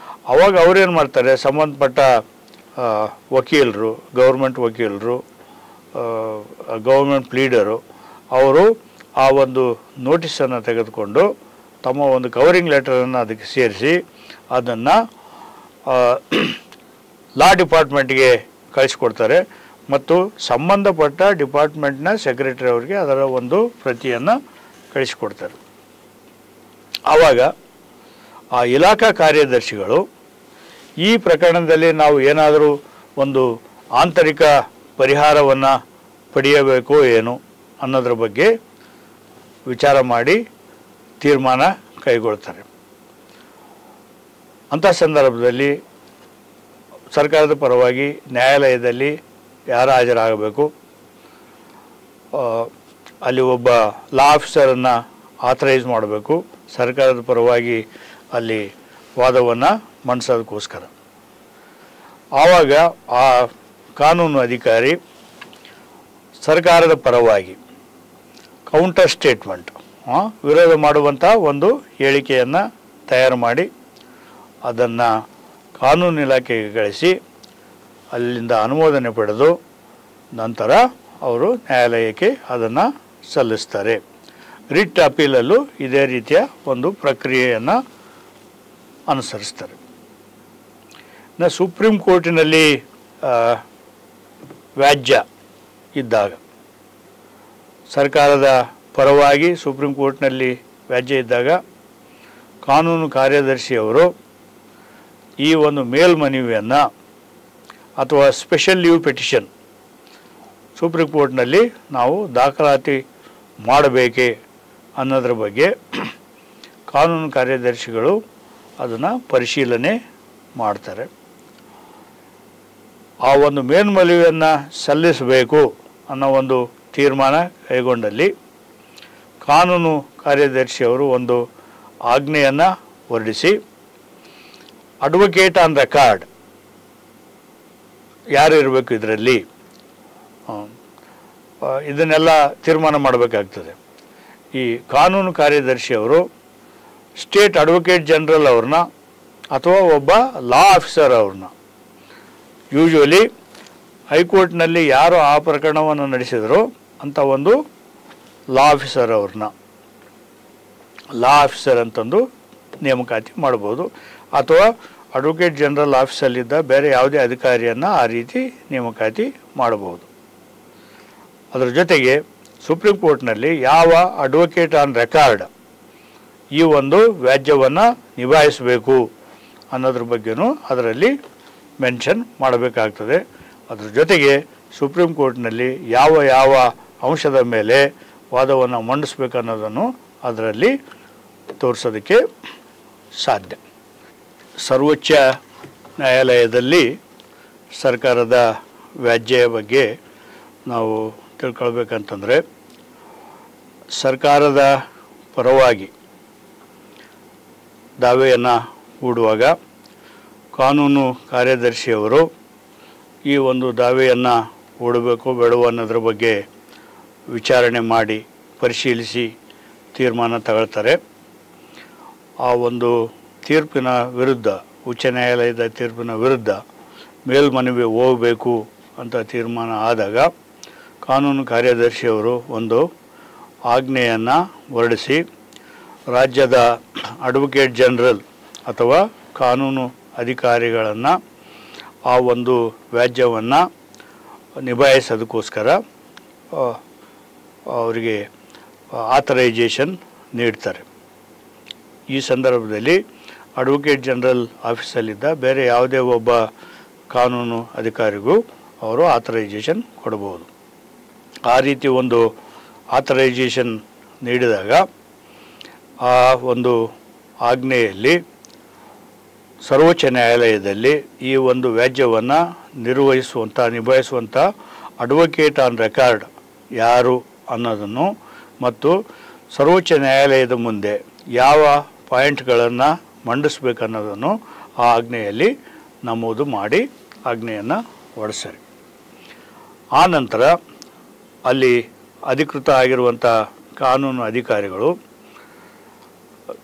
ಆವಾಗ ಅವ್ರೇನು ಮಾಡ್ತಾರೆ, ಸಂಬಂಧಪಟ್ಟ ವಕೀಲರು, ಗೌರ್ಮೆಂಟ್ ವಕೀಲರು, ಗೌರ್ಮೆಂಟ್ ಲೀಡರು ಅವರು ಆ ಒಂದು ನೋಟಿಸನ್ನು ತೆಗೆದುಕೊಂಡು ತಮ್ಮ ಒಂದು ಕವರಿಂಗ್ ಲೆಟರನ್ನು ಅದಕ್ಕೆ ಸೇರಿಸಿ ಅದನ್ನು ಲಾ ಡಿಪಾರ್ಟ್ಮೆಂಟ್ಗೆ ಕಳಿಸ್ಕೊಡ್ತಾರೆ ಮತ್ತು ಸಂಬಂಧಪಟ್ಟ ಡಿಪಾರ್ಟ್ಮೆಂಟ್ನ ಸೆಕ್ರೆಟರಿ ಅವರಿಗೆ ಅದರ ಒಂದು ಪ್ರತಿಯನ್ನು ಕಳಿಸಿಕೊಡ್ತಾರೆ. ಆವಾಗ ಆ ಇಲಾಖಾ ಕಾರ್ಯದರ್ಶಿಗಳು ಈ ಪ್ರಕರಣದಲ್ಲಿ ನಾವು ಏನಾದರೂ ಒಂದು ಆಂತರಿಕ ಪರಿಹಾರವನ್ನು ಪಡೆಯಬೇಕು ಏನು ಅನ್ನೋದ್ರ ಬಗ್ಗೆ ವಿಚಾರ ಮಾಡಿ ತೀರ್ಮಾನ ಕೈಗೊಳ್ತಾರೆ. ಅಂಥ ಸಂದರ್ಭದಲ್ಲಿ ಸರ್ಕಾರದ ಪರವಾಗಿ ನ್ಯಾಯಾಲಯದಲ್ಲಿ ಯಾರು ಹಾಜರಾಗಬೇಕು, ಅಲ್ಲಿ ಒಬ್ಬ ಲಾ ಆಫೀಸರನ್ನು ಆಥರೈಸ್ ಮಾಡಬೇಕು ಸರ್ಕಾರದ ಪರವಾಗಿ ಅಲ್ಲಿ ವಾದವನ್ನು ಮಂಡಿಸೋದಕ್ಕೋಸ್ಕರ. ಆವಾಗ ಆ ಕಾನೂನು ಅಧಿಕಾರಿ ಸರ್ಕಾರದ ಪರವಾಗಿ ಕೌಂಟರ್ ಸ್ಟೇಟ್ಮೆಂಟ್ ವಿರೋಧ ಮಾಡುವಂಥ ಒಂದು ಹೇಳಿಕೆಯನ್ನು ತಯಾರು ಮಾಡಿ ಅದನ್ನು ಕಾನೂನು ಇಲಾಖೆಗೆ ಕಳಿಸಿ ಅಲ್ಲಿಂದ ಅನುಮೋದನೆ ಪಡೆದು ನಂತರ ಅವರು ನ್ಯಾಯಾಲಯಕ್ಕೆ ಅದನ್ನು ಸಲ್ಲಿಸ್ತಾರೆ. ರಿಟ್ ಅಪೀಲಲ್ಲೂ ಇದೇ ರೀತಿಯ ಒಂದು ಪ್ರಕ್ರಿಯೆಯನ್ನು ಅನುಸರಿಸ್ತಾರೆ. ಇನ್ನು ಸುಪ್ರೀಂ ಕೋರ್ಟಿನಲ್ಲಿ ವ್ಯಾಜ್ಯ ಇದ್ದಾಗ ಸರ್ಕಾರದ ಪರವಾಗಿ ಸುಪ್ರೀಂ ಕೋರ್ಟ್ನಲ್ಲಿ ವ್ಯಾಜ್ಯ ಇದ್ದಾಗ ಕಾನೂನು ಕಾರ್ಯದರ್ಶಿಯವರು ಈ ಒಂದು ಮೇಲ್ಮನವಿಯನ್ನು ಅಥವಾ ಸ್ಪೆಷಲ್ ಲೀವ್ ಪೆಟಿಷನ್ ಸುಪ್ರೀಂ ಕೋರ್ಟ್ನಲ್ಲಿ ನಾವು ದಾಖಲಾತಿ ಮಾಡಬೇಕೇ ಅನ್ನೋದ್ರ ಬಗ್ಗೆ ಕಾನೂನು ಕಾರ್ಯದರ್ಶಿಗಳು ಅದನ್ನು ಪರಿಶೀಲನೆ ಮಾಡ್ತಾರೆ. ಆ ಒಂದು ಮೇಲ್ಮನವಿಯನ್ನು ಸಲ್ಲಿಸಬೇಕು ಅನ್ನೋ ಒಂದು ತೀರ್ಮಾನ ಕೈಗೊಂಡಲ್ಲಿ ಕಾನೂನು ಕಾರ್ಯದರ್ಶಿಯವರು ಒಂದು ಆಜ್ಞೆಯನ್ನು ಹೊರಡಿಸಿ ಅಡ್ವೊಕೇಟ್ ಆನ್ ರೆಕಾರ್ಡ್ ಯಾರು ಇರಬೇಕು ಇದರಲ್ಲಿ ಇದನ್ನೆಲ್ಲ ತೀರ್ಮಾನ ಮಾಡಬೇಕಾಗ್ತದೆ. ಈ ಕಾನೂನು ಕಾರ್ಯದರ್ಶಿಯವರು ಸ್ಟೇಟ್ ಅಡ್ವೊಕೇಟ್ ಜನರಲ್ ಅವ್ರನ್ನ ಅಥವಾ ಒಬ್ಬ ಲಾ ಆಫೀಸರ್ ಅವ್ರನ್ನ, ಯೂಶ್ವಲಿ ಹೈಕೋರ್ಟ್ನಲ್ಲಿ ಯಾರು ಆ ಪ್ರಕರಣವನ್ನು ನಡೆಸಿದರೋ ಅಂಥ ಒಂದು ಲಾ ಆಫೀಸರ್ ಅವ್ರನ್ನ ಲಾ ಆಫೀಸರ್ ಅಂತಂದು ನೇಮಕಾತಿ ಮಾಡ್ಬೋದು, ಅಥವಾ ಅಡ್ವೊಕೇಟ್ ಜನರಲ್ ಆಫೀಸಲ್ಲಿದ್ದ ಬೇರೆ ಯಾವುದೇ ಅಧಿಕಾರಿಯನ್ನು ಆ ರೀತಿ ನೇಮಕಾತಿ ಮಾಡಬಹುದು. ಅದರ ಜೊತೆಗೆ ಸುಪ್ರೀಂ ಕೋರ್ಟ್ನಲ್ಲಿ ಯಾವ ಅಡ್ವೊಕೇಟ್ ಆನ್ ರೆಕಾರ್ಡ್ ಈ ಒಂದು ವ್ಯಾಜ್ಯವನ್ನು ನಿಭಾಯಿಸಬೇಕು ಅನ್ನೋದ್ರ ಬಗ್ಗೆನೂ ಅದರಲ್ಲಿ ಮೆನ್ಷನ್ ಮಾಡಬೇಕಾಗ್ತದೆ. ಅದರ ಜೊತೆಗೆ ಸುಪ್ರೀಂ ಕೋರ್ಟ್ನಲ್ಲಿ ಯಾವ ಯಾವ ಅಂಶದ ಮೇಲೆ ವಾದವನ್ನು ಮಂಡಿಸಬೇಕು ಅನ್ನೋದನ್ನು ಅದರಲ್ಲಿ ತೋರಿಸೋದಕ್ಕೆ ಸಾಧ್ಯ. ಸರ್ವೋಚ್ಚ ನ್ಯಾಯಾಲಯದಲ್ಲಿ ಸರ್ಕಾರದ ವ್ಯಾಜ್ಯ ಬಗ್ಗೆ ನಾವು ತಿಳ್ಕೊಳ್ಬೇಕಂತಂದರೆ, ಸರ್ಕಾರದ ಪರವಾಗಿ ದಾವೆಯನ್ನು ಹೂಡುವಾಗ ಕಾನೂನು ಕಾರ್ಯದರ್ಶಿಯವರು ಈ ಒಂದು ದಾವೆಯನ್ನು ಹೂಡಬೇಕು ಬೇಡವೋ ಅನ್ನೋದ್ರ ಬಗ್ಗೆ ವಿಚಾರಣೆ ಮಾಡಿ ಪರಿಶೀಲಿಸಿ ತೀರ್ಮಾನ ತಗೊಳ್ತಾರೆ. ಆ ಒಂದು ತೀರ್ಪಿನ ವಿರುದ್ಧ, ಉಚ್ಚ ನ್ಯಾಯಾಲಯದ ತೀರ್ಪಿನ ವಿರುದ್ಧ ಮೇಲ್ಮನವಿ ಹೋಗಬೇಕು ಅಂತ ತೀರ್ಮಾನ ಆದಾಗ ಕಾನೂನು ಕಾರ್ಯದರ್ಶಿಯವರು ಒಂದು ಆಜ್ಞೆಯನ್ನು ಹೊರಡಿಸಿ ರಾಜ್ಯದ ಅಡ್ವೊಕೇಟ್ ಜನರಲ್ ಅಥವಾ ಕಾನೂನು ಅಧಿಕಾರಿಗಳನ್ನು ಆ ಒಂದು ವ್ಯಾಜ್ಯವನ್ನು ನಿಭಾಯಿಸೋದಕ್ಕೋಸ್ಕರ ಅವರಿಗೆ ಆಥರೈಜೇಷನ್ ನೀಡ್ತಾರೆ. ಈ ಸಂದರ್ಭದಲ್ಲಿ ಅಡ್ವೊಕೇಟ್ ಜನರಲ್ ಆಫೀಸಲ್ಲಿದ್ದ ಬೇರೆ ಯಾವುದೇ ಒಬ್ಬ ಕಾನೂನು ಅಧಿಕಾರಿಗೂ ಅವರು ಆಥರೈಜೇಷನ್ ಕೊಡಬಹುದು. ಆ ರೀತಿ ಒಂದು ಆಥರೈಜೇಷನ್ ನೀಡಿದಾಗ ಆ ಒಂದು ಆಜ್ಞೆಯಲ್ಲಿ ಸರ್ವೋಚ್ಚ ನ್ಯಾಯಾಲಯದಲ್ಲಿ ಈ ಒಂದು ವ್ಯಾಜ್ಯವನ್ನು ನಿಭಾಯಿಸುವಂಥ ಅಡ್ವೊಕೇಟ್ ಆನ್ ರೆಕಾರ್ಡ್ ಯಾರು ಅನ್ನೋದನ್ನು ಮತ್ತು ಸರ್ವೋಚ್ಚ ನ್ಯಾಯಾಲಯದ ಮುಂದೆ ಯಾವ ಪಾಯಿಂಟ್ಗಳನ್ನು ಮಂಡಿಸಬೇಕನ್ನೋದನ್ನು ಆ ಆಜ್ಞೆಯಲ್ಲಿ ನಮೂದು ಮಾಡಿ ಆಜ್ಞೆಯನ್ನು ಹೊರಡಿಸಿರಿ. ಆ ನಂತರ ಅಲ್ಲಿ ಅಧಿಕೃತ ಆಗಿರುವಂಥ ಕಾನೂನು ಅಧಿಕಾರಿಗಳು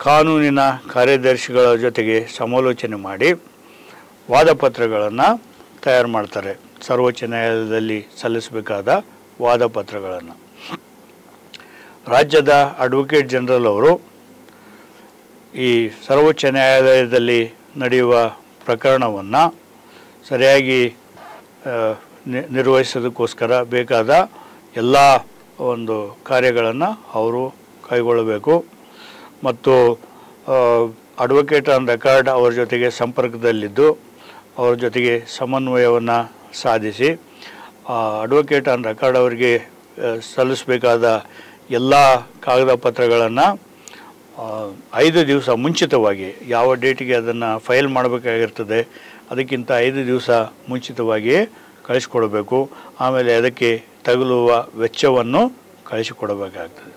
ಕಾನೂನಿನ ಕಾರ್ಯದರ್ಶಿಗಳ ಜೊತೆಗೆ ಸಮಾಲೋಚನೆ ಮಾಡಿ ವಾದಪತ್ರಗಳನ್ನು ತಯಾರು ಮಾಡ್ತಾರೆ. ಸರ್ವೋಚ್ಚ ನ್ಯಾಯಾಲಯದಲ್ಲಿ ಸಲ್ಲಿಸಬೇಕಾದ ವಾದಪತ್ರಗಳನ್ನು ರಾಜ್ಯದ ಅಡ್ವೊಕೇಟ್ ಜನರಲ್ ಅವರು ಈ ಸರ್ವೋಚ್ಚ ನ್ಯಾಯಾಲಯದಲ್ಲಿ ನಡೆಯುವ ಪ್ರಕರಣವನ್ನು ಸರಿಯಾಗಿ ನಿರ್ವಹಿಸೋದಕ್ಕೋಸ್ಕರ ಬೇಕಾದ ಎಲ್ಲ ಒಂದು ಕಾರ್ಯಗಳನ್ನು ಅವರು ಕೈಗೊಳ್ಳಬೇಕು ಮತ್ತು ಅಡ್ವೊಕೇಟ್ ಆನ್ ರೆಕಾರ್ಡ್ ಅವರ ಜೊತೆಗೆ ಸಂಪರ್ಕದಲ್ಲಿದ್ದು ಅವರ ಜೊತೆಗೆ ಸಮನ್ವಯವನ್ನು ಸಾಧಿಸಿ ಅಡ್ವೊಕೇಟ್ ಆನ್ ರೆಕಾರ್ಡ್ ಅವರಿಗೆ ಸಲ್ಲಿಸಬೇಕಾದ ಎಲ್ಲ ಕಾಗದ ಪತ್ರಗಳನ್ನು 5 ದಿವಸ ಮುಂಚಿತವಾಗಿ ಯಾವ ಡೇಟಿಗೆ ಅದನ್ನು ಫೈಲ್ ಮಾಡಬೇಕಾಗಿರ್ತದೆ ಅದಕ್ಕಿಂತ 5 ದಿವಸ ಮುಂಚಿತವಾಗಿಯೇ ಕಳಿಸಿಕೊಡಬೇಕು. ಆಮೇಲೆ ಅದಕ್ಕೆ ತಗುಲುವ ವೆಚ್ಚವನ್ನು ಕಳಿಸಿಕೊಡಬೇಕಾಗ್ತದೆ.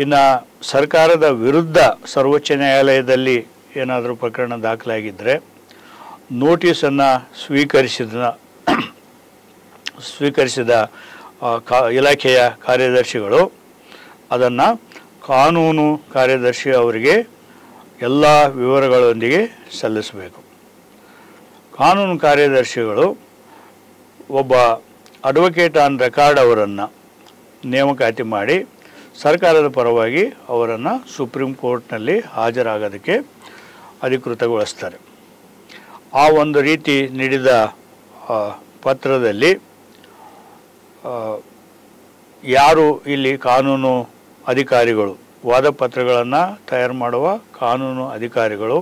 ಇನ್ನು ಸರ್ಕಾರದ ವಿರುದ್ಧ ಸರ್ವೋಚ್ಚ ನ್ಯಾಯಾಲಯದಲ್ಲಿ ಏನಾದರೂ ಪ್ರಕರಣ ದಾಖಲಾಗಿದ್ದರೆ ನೋಟಿಸನ್ನು ಸ್ವೀಕರಿಸಿದ ಇಲಾಖೆಯ ಕಾರ್ಯದರ್ಶಿಗಳು ಅದನ್ನು ಕಾನೂನು ಕಾರ್ಯದರ್ಶಿ ಅವರಿಗೆ ಎಲ್ಲ ವಿವರಗಳೊಂದಿಗೆ ಸಲ್ಲಿಸಬೇಕು. ಕಾನೂನು ಕಾರ್ಯದರ್ಶಿಗಳು ಒಬ್ಬ ಅಡ್ವೊಕೇಟ್ ಆನ್ ರೆಕಾರ್ಡ್ ಅವರನ್ನು ನೇಮಕಾತಿ ಮಾಡಿ ಸರ್ಕಾರದ ಪರವಾಗಿ ಅವರನ್ನು ಸುಪ್ರೀಂ ಕೋರ್ಟ್ನಲ್ಲಿ ಹಾಜರಾಗೋದಕ್ಕೆ ಅಧಿಕೃತಗೊಳಿಸ್ತಾರೆ. ಆ ಒಂದು ರೀತಿ ನೀಡಿದ ಪತ್ರದಲ್ಲಿ ಯಾರು ಇಲ್ಲಿ ಕಾನೂನು ಅಧಿಕಾರಿಗಳು ವಾದಪತ್ರಗಳನ್ನು ತಯಾರು ಮಾಡುವ ಕಾನೂನು ಅಧಿಕಾರಿಗಳು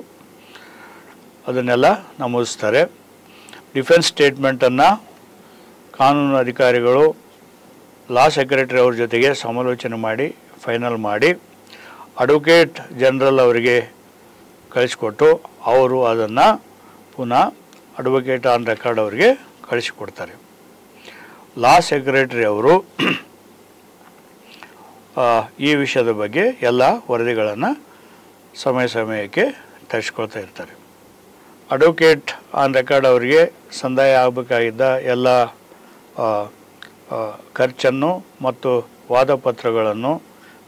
ಅದನ್ನೆಲ್ಲ ನಮೂದಿಸ್ತಾರೆ. ಡಿಫೆನ್ಸ್ ಸ್ಟೇಟ್ಮೆಂಟನ್ನು ಕಾನೂನು ಅಧಿಕಾರಿಗಳು ಲಾ ಸೆಕ್ರೆಟರಿ ಅವ್ರ ಜೊತೆಗೆ ಸಮಾಲೋಚನೆ ಮಾಡಿ ಫೈನಲ್ ಮಾಡಿ ಅಡ್ವೊಕೇಟ್ ಜನರಲ್ ಅವರಿಗೆ ಕಳಿಸಿಕೊಟ್ಟು ಅವರು ಅದನ್ನು ಪುನಃ ಅಡ್ವೊಕೇಟ್ ಆನ್ ರೆಕಾರ್ಡ್ ಅವರಿಗೆ ಕಳಿಸಿಕೊಡ್ತಾರೆ. ಲಾ ಸೆಕ್ರೆಟರಿ ಅವರು ಈ ವಿಷಯದ ಬಗ್ಗೆ ಎಲ್ಲ ವರದಿಗಳನ್ನು ಸಮಯಕ್ಕೆ ತರಿಸ್ಕೊಳ್ತಾ ಇರ್ತಾರೆ. ಅಡ್ವೊಕೇಟ್ ಆನ್ ರೆಕಾರ್ಡ್ ಅವರಿಗೆ ಸಂದಾಯ ಆಗಬೇಕಾಗಿದ್ದ ಎಲ್ಲ ಖರ್ಚನ್ನು ಮತ್ತು ವಾದಪತ್ರಗಳನ್ನು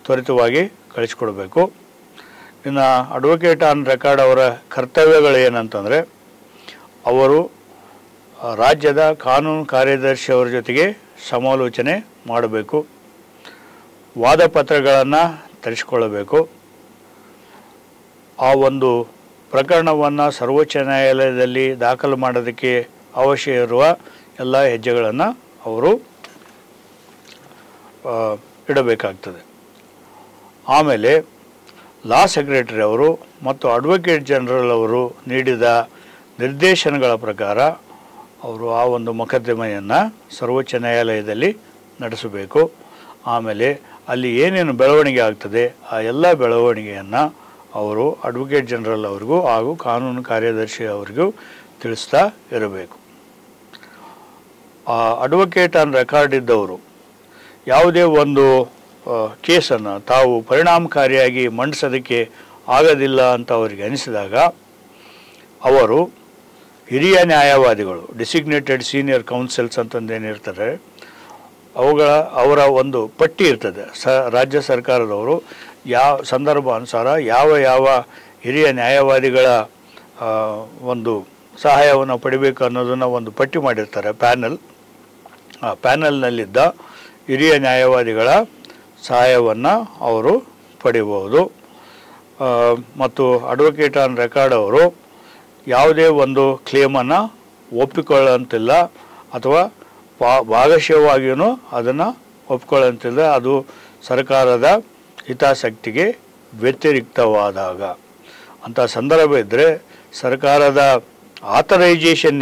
ತ್ವರಿತವಾಗಿ ಕಳಿಸಿಕೊಡಬೇಕು. ಇನ್ನು ಅಡ್ವೊಕೇಟ್ ಆನ್ ರೆಕಾರ್ಡ್ ಅವರ ಕರ್ತವ್ಯಗಳು ಏನಂತಂದರೆ ಅವರು ರಾಜ್ಯದ ಕಾನೂನು ಕಾರ್ಯದರ್ಶಿ ಅವರ ಜೊತೆಗೆ ಸಮಾಲೋಚನೆ ಮಾಡಬೇಕು, ವಾದಪತ್ರಗಳನ್ನು ತರಿಸಿಕೊಳ್ಳಬೇಕು, ಆ ಒಂದು ಪ್ರಕರಣವನ್ನು ಸರ್ವೋಚ್ಚ ನ್ಯಾಯಾಲಯದಲ್ಲಿ ದಾಖಲು ಮಾಡೋದಕ್ಕೆ ಅವಶ್ಯ ಇರುವ ಎಲ್ಲ ಹೆಜ್ಜೆಗಳನ್ನು ಅವರು ಇಡಬೇಕಾಗ್ತದೆ. ಆಮೇಲೆ ಲಾ ಸೆಕ್ರೆಟರಿ ಅವರು ಮತ್ತು ಅಡ್ವೊಕೇಟ್ ಜನರಲ್ ಅವರು ನೀಡಿದ ನಿರ್ದೇಶನಗಳ ಪ್ರಕಾರ ಅವರು ಆ ಒಂದು ಮೊಕದ್ದಮೆಯನ್ನು ಸರ್ವೋಚ್ಚ ನ್ಯಾಯಾಲಯದಲ್ಲಿ ನಡೆಸಬೇಕು. ಆಮೇಲೆ ಅಲ್ಲಿ ಏನೇನು ಬೆಳವಣಿಗೆ ಆಗ್ತದೆ ಆ ಎಲ್ಲ ಬೆಳವಣಿಗೆಯನ್ನು ಅವರು ಅಡ್ವೊಕೇಟ್ ಜನರಲ್ ಅವರಿಗೂ ಹಾಗೂ ಕಾನೂನು ಕಾರ್ಯದರ್ಶಿ ಅವರಿಗೂ ತಿಳಿಸ್ತಾ ಇರಬೇಕು. ಅಡ್ವೊಕೇಟ್ ಆನ್ ರೆಕಾರ್ಡ್ ಇದ್ದವರು ಯಾವುದೇ ಒಂದು ಕೇಸನ್ನು ತಾವು ಪರಿಣಾಮಕಾರಿಯಾಗಿ ಮಂಡಿಸೋದಕ್ಕೆ ಆಗೋದಿಲ್ಲ ಅಂತ ಅವರಿಗೆ ಅನಿಸಿದಾಗ ಅವರು ಹಿರಿಯ ನ್ಯಾಯವಾದಿಗಳು ಡಿಸಿಗ್ನೇಟೆಡ್ ಸೀನಿಯರ್ ಕೌನ್ಸಿಲ್ಸ್ ಅಂತಂದೇನಿರ್ತಾರೆ ಅವರ ಒಂದು ಪಟ್ಟಿ ಇರ್ತದೆ. ರಾಜ್ಯ ಸರ್ಕಾರದವರು ಯಾವ ಸಂದರ್ಭಾನುಸಾರ ಯಾವ ಹಿರಿಯ ನ್ಯಾಯವಾದಿಗಳ ಒಂದು ಸಹಾಯವನ್ನು ಪಡಿಬೇಕು ಅನ್ನೋದನ್ನು ಒಂದು ಪಟ್ಟಿ ಮಾಡಿರ್ತಾರೆ ಪ್ಯಾನಲ್. ಆ ಪ್ಯಾನಲ್ನಲ್ಲಿದ್ದ ಹಿರಿಯ ನ್ಯಾಯವಾದಿಗಳ ಸಹಾಯವನ್ನು ಅವರು ಪಡಿಬಹುದು. ಮತ್ತು ಅಡ್ವೊಕೇಟ್ ಆನ್ ರೆಕಾರ್ಡ್ ಅವರು ಯಾವುದೇ ಒಂದು ಕ್ಲೇಮನ್ನು ಒಪ್ಪಿಕೊಳ್ಳುವಂತಿಲ್ಲ ಅಥವಾ ಭಾಗಶಃವಾಗಿಯೂ ಅದನ್ನು ಒಪ್ಪಿಕೊಳ್ಳುವಂತಿಲ್ಲ. ಅದು ಸರ್ಕಾರದ ಹಿತಾಸಕ್ತಿಗೆ ವ್ಯತಿರಿಕ್ತವಾದಾಗ ಅಂಥ ಸಂದರ್ಭ ಇದ್ದರೆ ಸರ್ಕಾರದ ಆಥರೈಜೇಷನ್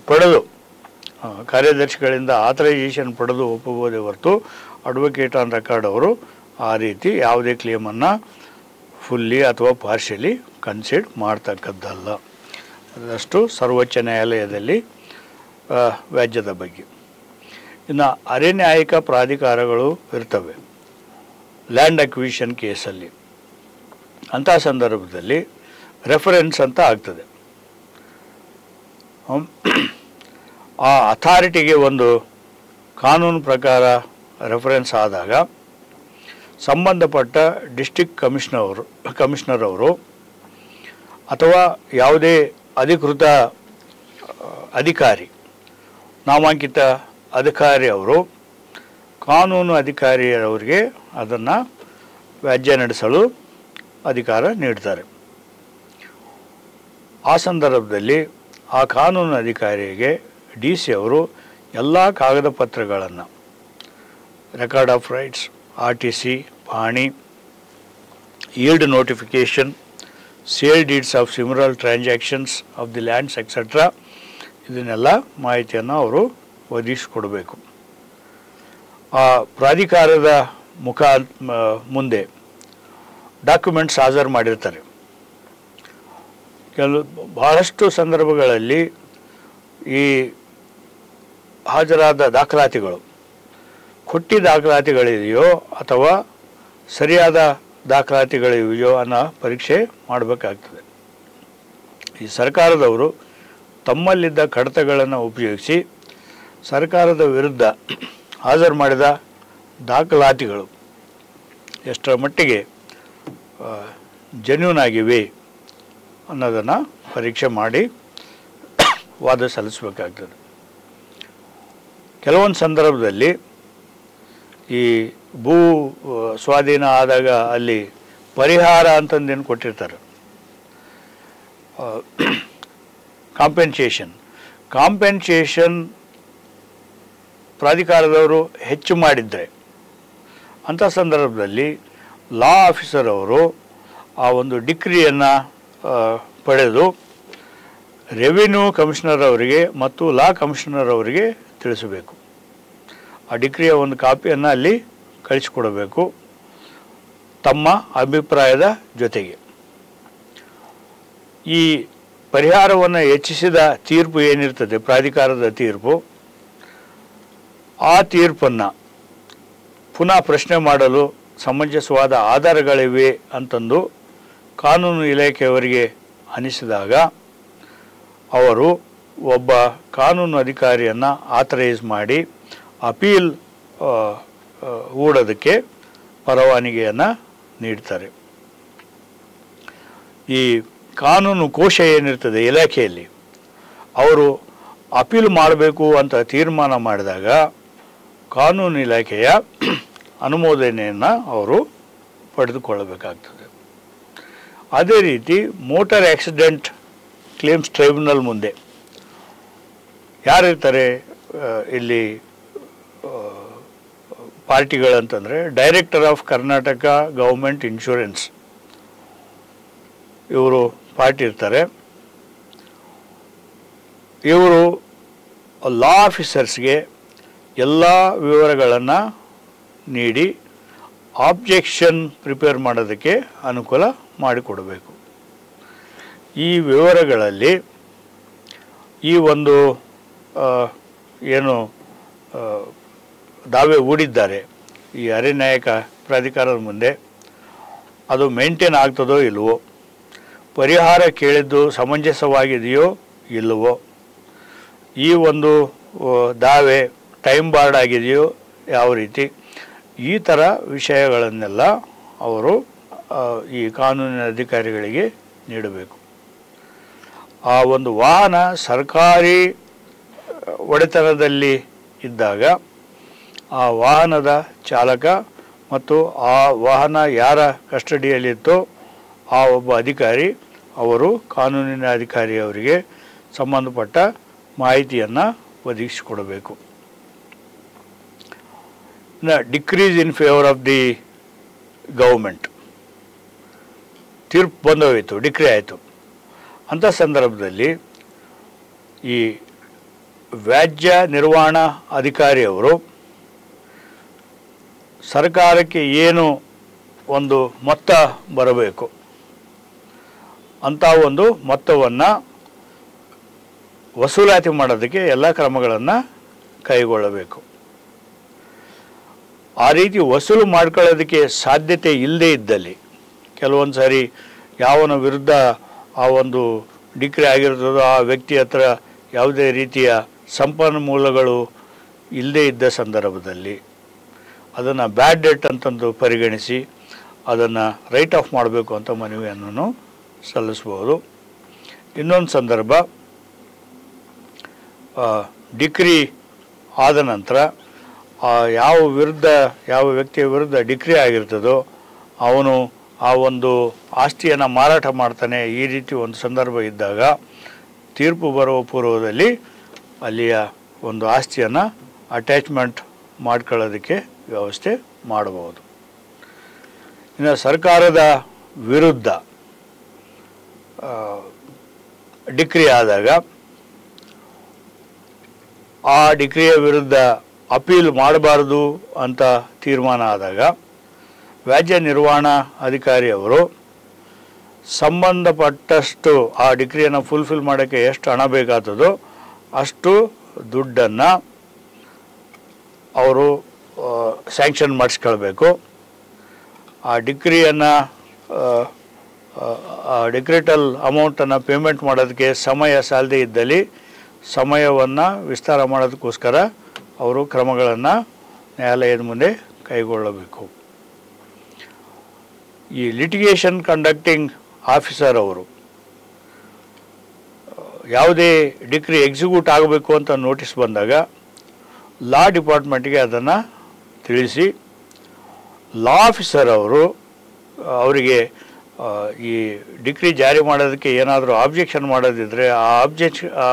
ಪಡೆದು ಕಾರ್ಯದರ್ಶಿಗಳಿಂದ ಆಥರೈಜೇಷನ್ ಪಡೆದು ಒಪ್ಪಬಹುದೇ ಹೊರತು ಅಡ್ವೊಕೇಟ್ ಆನ್ ರೆಕಾರ್ಡ್ ಅವರು ಆ ರೀತಿ ಯಾವುದೇ ಕ್ಲೇಮನ್ನು ಫುಲ್ಲಿ ಅಥವಾ ಪಾರ್ಷಿಯಲಿ ಕನ್ಸಿಡ್ ಮಾಡ್ತಕ್ಕದ್ದಲ್ಲ. ಅದಷ್ಟು ಸರ್ವೋಚ್ಚ ನ್ಯಾಯಾಲಯದಲ್ಲಿ ವ್ಯಾಜ್ಯದ ಬಗ್ಗೆ. ಇನ್ನು ಅರೆನ್ಯಾಯಿಕ ಪ್ರಾಧಿಕಾರಗಳು ಇರ್ತವೆ ಲ್ಯಾಂಡ್ ಅಕ್ವಿಷನ್ ಕೇಸಲ್ಲಿ. ಅಂಥ ಸಂದರ್ಭದಲ್ಲಿ ರೆಫರೆನ್ಸ್ ಅಂತ ಆಗ್ತದೆ. ಆ ಅಥಾರಿಟಿಗೆ ಒಂದು ಕಾನೂನು ಪ್ರಕಾರ ರೆಫರೆನ್ಸ್ ಆದಾಗ ಸಂಬಂಧಪಟ್ಟ ಡಿಸ್ಟ್ರಿಕ್ಟ್ ಕಮಿಷನರ್ ಅವರು ಅಥವಾ ಯಾವುದೇ ಅಧಿಕೃತ ಅಧಿಕಾರಿ, ನಾಮಾಂಕಿತ ಅಧಿಕಾರಿ ಅವರು ಕಾನೂನು ಅಧಿಕಾರಿಯವರಿಗೆ ಅದನ್ನು ವ್ಯಾಜ್ಯ ನಡೆಸಲು ಅಧಿಕಾರ ನೀಡ್ತಾರೆ. ಆ ಸಂದರ್ಭದಲ್ಲಿ ಆ ಕಾನೂನು ಅಧಿಕಾರಿಗೆ DC ಅವರು ಎಲ್ಲ ಕಾಗದ ಪತ್ರಗಳನ್ನು, ರೆಕಾರ್ಡ್ ಆಫ್ ರೈಟ್ಸ್, RTC, ಪಹಣಿ, yield notification, sale deeds of similar transactions of the lands etc. ಇದನ್ನೆಲ್ಲ ಮಾಹಿತಿಯನ್ನು ಅವರು ಒದಗಿಸಿಕೊಡಬೇಕು. ಆ ಪ್ರಾಧಿಕಾರದ ಮುಂದೆ ಡಾಕ್ಯುಮೆಂಟ್ಸ್ ಹಾಜರು ಮಾಡಿರ್ತಾರೆ. ಬಹಳಷ್ಟು ಸಂದರ್ಭಗಳಲ್ಲಿ ಈ ಹಾಜರಾದ ದಾಖಲಾತಿಗಳು ಕೊಟ್ಟಿ ದಾಖಲಾತಿಗಳಿದೆಯೋ ಅಥವಾ ಸರಿಯಾದ ದಾಖಲಾತಿಗಳಿವೆಯೋ ಅನ್ನೋ ಪರೀಕ್ಷೆ ಮಾಡಬೇಕಾಗ್ತದೆ. ಈ ಸರ್ಕಾರದವರು ತಮ್ಮಲ್ಲಿದ್ದ ಕಡತಗಳನ್ನು ಉಪಯೋಗಿಸಿ ಸರ್ಕಾರದ ವಿರುದ್ಧ ಹಾಜರು ಮಾಡಿದ ದಾಖಲಾತಿಗಳು ಎಷ್ಟರ ಮಟ್ಟಿಗೆ ಜೆನ್ಯೂನ್ ಆಗಿವೆ ಅನ್ನೋದನ್ನು ಪರೀಕ್ಷೆ ಮಾಡಿ ವಾದ ಸಲ್ಲಿಸಬೇಕಾಗ್ತದೆ. ಕೆಲವೊಂದು ಸಂದರ್ಭದಲ್ಲಿ ಈ ಭೂ ಸ್ವಾಧೀನ ಆದಾಗ ಅಲ್ಲಿ ಪರಿಹಾರ ಅಂತಂದೇನು ಕೊಟ್ಟಿರ್ತಾರೆ, ಕಾಂಪೆನ್ಸೇಷನ್ ಪ್ರಾಧಿಕಾರದವರು ಹೆಚ್ಚು ಮಾಡಿದರೆ ಅಂಥ ಸಂದರ್ಭದಲ್ಲಿ ಲಾ ಆಫೀಸರ್ ಅವರು ಆ ಒಂದು ಡಿಕ್ರಿಯನ್ನು ಪಡೆದು ರೆವಿನ್ಯೂ ಕಮಿಷನರ್ ಅವರಿಗೆ ಮತ್ತು ಲಾ ಕಮಿಷನರ್ ಅವರಿಗೆ ತಿಳಿಸಬೇಕು. ಆ ಡಿಕ್ರಿಯ ಒಂದು ಕಾಪಿಯನ್ನು ಅಲ್ಲಿ ಕಳಿಸಿಕೊಡಬೇಕು ತಮ್ಮ ಅಭಿಪ್ರಾಯದ ಜೊತೆಗೆ. ಈ ಪರಿಹಾರವನ್ನು ಹೆಚ್ಚಿಸಿದ ತೀರ್ಪು ಏನಿರ್ತದೆ, ಪ್ರಾಧಿಕಾರದ ತೀರ್ಪು, ಆ ತೀರ್ಪನ್ನು ಪುನಃ ಪ್ರಶ್ನೆ ಮಾಡಲು ಸಮಂಜಸವಾದ ಆಧಾರಗಳಿವೆ ಅಂತಂದು ಕಾನೂನು ಇಲಾಖೆಯವರಿಗೆ ಅನಿಸಿದಾಗ ಅವರು ಒಬ್ಬ ಕಾನೂನು ಅಧಿಕಾರಿಯನ್ನು ಆಥರೈಸ್ ಮಾಡಿ ಅಪೀಲ್ ಹೂಡೋದಕ್ಕೆ ಪರವಾನಗಿಯನ್ನು ನೀಡ್ತಾರೆ. ಈ ಕಾನೂನು ಕೋಶ ಏನಿರ್ತದೆ ಇಲಾಖೆಯಲ್ಲಿ, ಅವರು ಅಪೀಲ್ ಮಾಡಬೇಕು ಅಂತ ತೀರ್ಮಾನ ಮಾಡಿದಾಗ ಕಾನೂನು ಇಲಾಖೆಯ ಅನುಮೋದನೆಯನ್ನು ಅವರು ಪಡೆದುಕೊಳ್ಳಬೇಕಾಗ್ತದೆ. ಅದೇ ರೀತಿ ಮೋಟಾರ್ ಆಕ್ಸಿಡೆಂಟ್ ಕ್ಲೇಮ್ಸ್ ಟ್ರೈಬ್ಯುನಲ್ ಮುಂದೆ ಯಾರಿರ್ತಾರೆ ಇಲ್ಲಿ ಪಾರ್ಟಿಗಳಂತಂದರೆ director of Karnataka government insurance ಇವರು ಪಾರ್ಟಿ ಇರ್ತಾರೆ. ಇವರು ಲಾ ಆಫೀಸರ್ಸ್ಗೆ ಎಲ್ಲ ವಿವರಗಳನ್ನು ನೀಡಿ ಆಬ್ಜೆಕ್ಷನ್ ಪ್ರಿಪೇರ್ ಮಾಡೋದಕ್ಕೆ ಅನುಕೂಲ ಮಾಡಿಕೊಡಬೇಕು. ಈ ವಿವರಗಳಲ್ಲಿ ಈ ಒಂದು ಏನು ದಾವೆ ಹೂಡಿದ್ದಾರೆ ಈ ಅರೆನ್ಯಾಯಿಕ ಪ್ರಾಧಿಕಾರದ ಮುಂದೆ ಅದು ಮೇಂಟೈನ್ ಆಗ್ತದೋ ಇಲ್ವೋ, ಪರಿಹಾರ ಕೇಳಿದ್ದು ಸಮಂಜಸವಾಗಿದೆಯೋ ಇಲ್ಲವೋ, ಈ ಒಂದು ದಾವೆ ಟೈಮ್ ಬಾರ್ಡ್ ಆಗಿದೆಯೋ ಯಾವ ರೀತಿ, ಈ ಥರ ವಿಷಯಗಳನ್ನೆಲ್ಲ ಅವರು ಈ ಕಾನೂನಿನ ಅಧಿಕಾರಿಗಳಿಗೆ ನೀಡಬೇಕು. ಆ ಒಂದು ವಾಹನ ಸರ್ಕಾರಿ ಒಡೆತನದಲ್ಲಿ ಇದ್ದಾಗ ಆ ವಾಹನದ ಚಾಲಕ ಮತ್ತು ಆ ವಾಹನ ಯಾರ ಕಸ್ಟಡಿಯಲ್ಲಿತ್ತೋ ಆ ಒಬ್ಬ ಅಧಿಕಾರಿ ಅವರು ಕಾನೂನಿನ ಅಧಿಕಾರಿಯವರಿಗೆ ಸಂಬಂಧಪಟ್ಟ ಮಾಹಿತಿಯನ್ನು ಒದಗಿಸಿಕೊಡಬೇಕು. Decrees in favour of the government, ತೀರ್ಪು ಬಂದೋಯಿತು, ಡಿಕ್ರಿ ಆಯಿತು. ಅಂಥ ಸಂದರ್ಭದಲ್ಲಿ ಈ ವ್ಯಾಜ್ಯ ನಿರ್ವಹಣಾ ಅಧಿಕಾರಿಯವರು ಸರ್ಕಾರಕ್ಕೆ ಏನು ಒಂದು ಮೊತ್ತ ಬರಬೇಕು. ಅಂಥ ಒಂದು ಮೊತ್ತವನ್ನು ವಸೂಲಾತಿ ಮಾಡೋದಕ್ಕೆ ಎಲ್ಲ ಕ್ರಮಗಳನ್ನು ಕೈಗೊಳ್ಳಬೇಕು. ಆ ರೀತಿ ವಸೂಲು ಮಾಡ್ಕೊಳ್ಳೋದಕ್ಕೆ ಸಾಧ್ಯತೆ ಇಲ್ಲದೇ ಇದ್ದಲ್ಲಿ ಕೆಲವೊಂದು ಸಾರಿ ಯಾವನ ವಿರುದ್ಧ ಆ ಒಂದು ಡಿಕ್ರಿ ಆಗಿರ್ತದೋ ಆ ವ್ಯಕ್ತಿ ಹತ್ರ ಯಾವುದೇ ರೀತಿಯ ಸಂಪನ್ಮೂಲಗಳು ಇಲ್ಲದೇ ಇದ್ದ ಸಂದರ್ಭದಲ್ಲಿ ಅದನ್ನು ಬ್ಯಾಡ್ ಡೆಟ್ ಅಂತಂದು ಪರಿಗಣಿಸಿ ಅದನ್ನು ರೈಟ್ ಆಫ್ ಮಾಡಬೇಕು ಅಂತ ಮನವಿಯನ್ನು ಸಲ್ಲಿಸ್ಬೋದು. ಇನ್ನೊಂದು ಸಂದರ್ಭ, ಡಿಕ್ರಿ ಆದ ನಂತರ ಯಾವ ವ್ಯಕ್ತಿಯ ವಿರುದ್ಧ ಡಿಕ್ರಿ ಆಗಿರ್ತದೋ ಅವನು ಆ ಒಂದು ಆಸ್ತಿಯನ್ನು ಮಾರಾಟ ಮಾಡ್ತಾನೆ. ಈ ರೀತಿ ಒಂದು ಸಂದರ್ಭ ಇದ್ದಾಗ ತೀರ್ಪು ಬರುವ ಪೂರ್ವದಲ್ಲಿ ಅಲ್ಲಿಯ ಒಂದು ಆಸ್ತಿಯನ್ನು ಅಟ್ಯಾಚ್ಮೆಂಟ್ ಮಾಡ್ಕೊಳ್ಳೋದಕ್ಕೆ ವ್ಯವಸ್ಥೆ ಮಾಡಬಹುದು. ಇನ್ನು ಸರ್ಕಾರದ ವಿರುದ್ಧ ಡಿಕ್ರಿ ಆದಾಗ ಆ ಡಿಕ್ರಿಯ ವಿರುದ್ಧ ಅಪೀಲ್ ಮಾಡಬಾರ್ದು ಅಂತ ತೀರ್ಮಾನ ಆದಾಗ ವ್ಯಾಜ್ಯ ನಿರ್ವಹಣಾ ಅಧಿಕಾರಿಯವರು ಸಂಬಂಧಪಟ್ಟಷ್ಟು ಆ ಡಿಕ್ರಿಯನ್ನು ಫುಲ್ಫಿಲ್ ಮಾಡೋಕ್ಕೆ ಎಷ್ಟು ಹಣ ಬೇಕಾಗ್ತದೋ ಅಷ್ಟು ದುಡ್ಡನ್ನು ಅವರು ಸ್ಯಾಂಕ್ಷನ್ ಮಾಡಿಸ್ಕೊಳ್ಬೇಕು. ಆ ಡಿಕ್ರಿಯನ್ನು ಡಿಕ್ರಿಟಲ್ ಅಮೌಂಟನ್ನು ಪೇಮೆಂಟ್ ಮಾಡೋದಕ್ಕೆ ಸಮಯ ಸಾಲದೇ ಇದ್ದಲ್ಲಿ ಸಮಯವನ್ನು ವಿಸ್ತಾರ ಮಾಡೋದಕ್ಕೋಸ್ಕರ ಅವರು ಕ್ರಮಗಳನ್ನು ನ್ಯಾಯಾಲಯದ ಮುಂದೆ ಕೈಗೊಳ್ಳಬೇಕು. ಈ ಲಿಟಿಗೇಷನ್ ಕಂಡಕ್ಟಿಂಗ್ ಆಫೀಸರ್ ಅವರು ಯಾವುದೇ ಡಿಕ್ರಿ ಎಕ್ಸಿಕ್ಯೂಟ್ ಆಗಬೇಕು ಅಂತ ನೋಟಿಸ್ ಬಂದಾಗ ಲಾ ಡಿಪಾರ್ಟ್ಮೆಂಟ್ಗೆ ಅದನ್ನು ತಿಳಿಸಿ ಲಾ ಆಫೀಸರ್ ಅವರಿಗೆ ಈ ಡಿಕ್ರಿ ಜಾರಿ ಮಾಡೋದಕ್ಕೆ ಏನಾದರೂ ಆಬ್ಜೆಕ್ಷನ್ ಮಾಡೋದಿದ್ದರೆ ಆ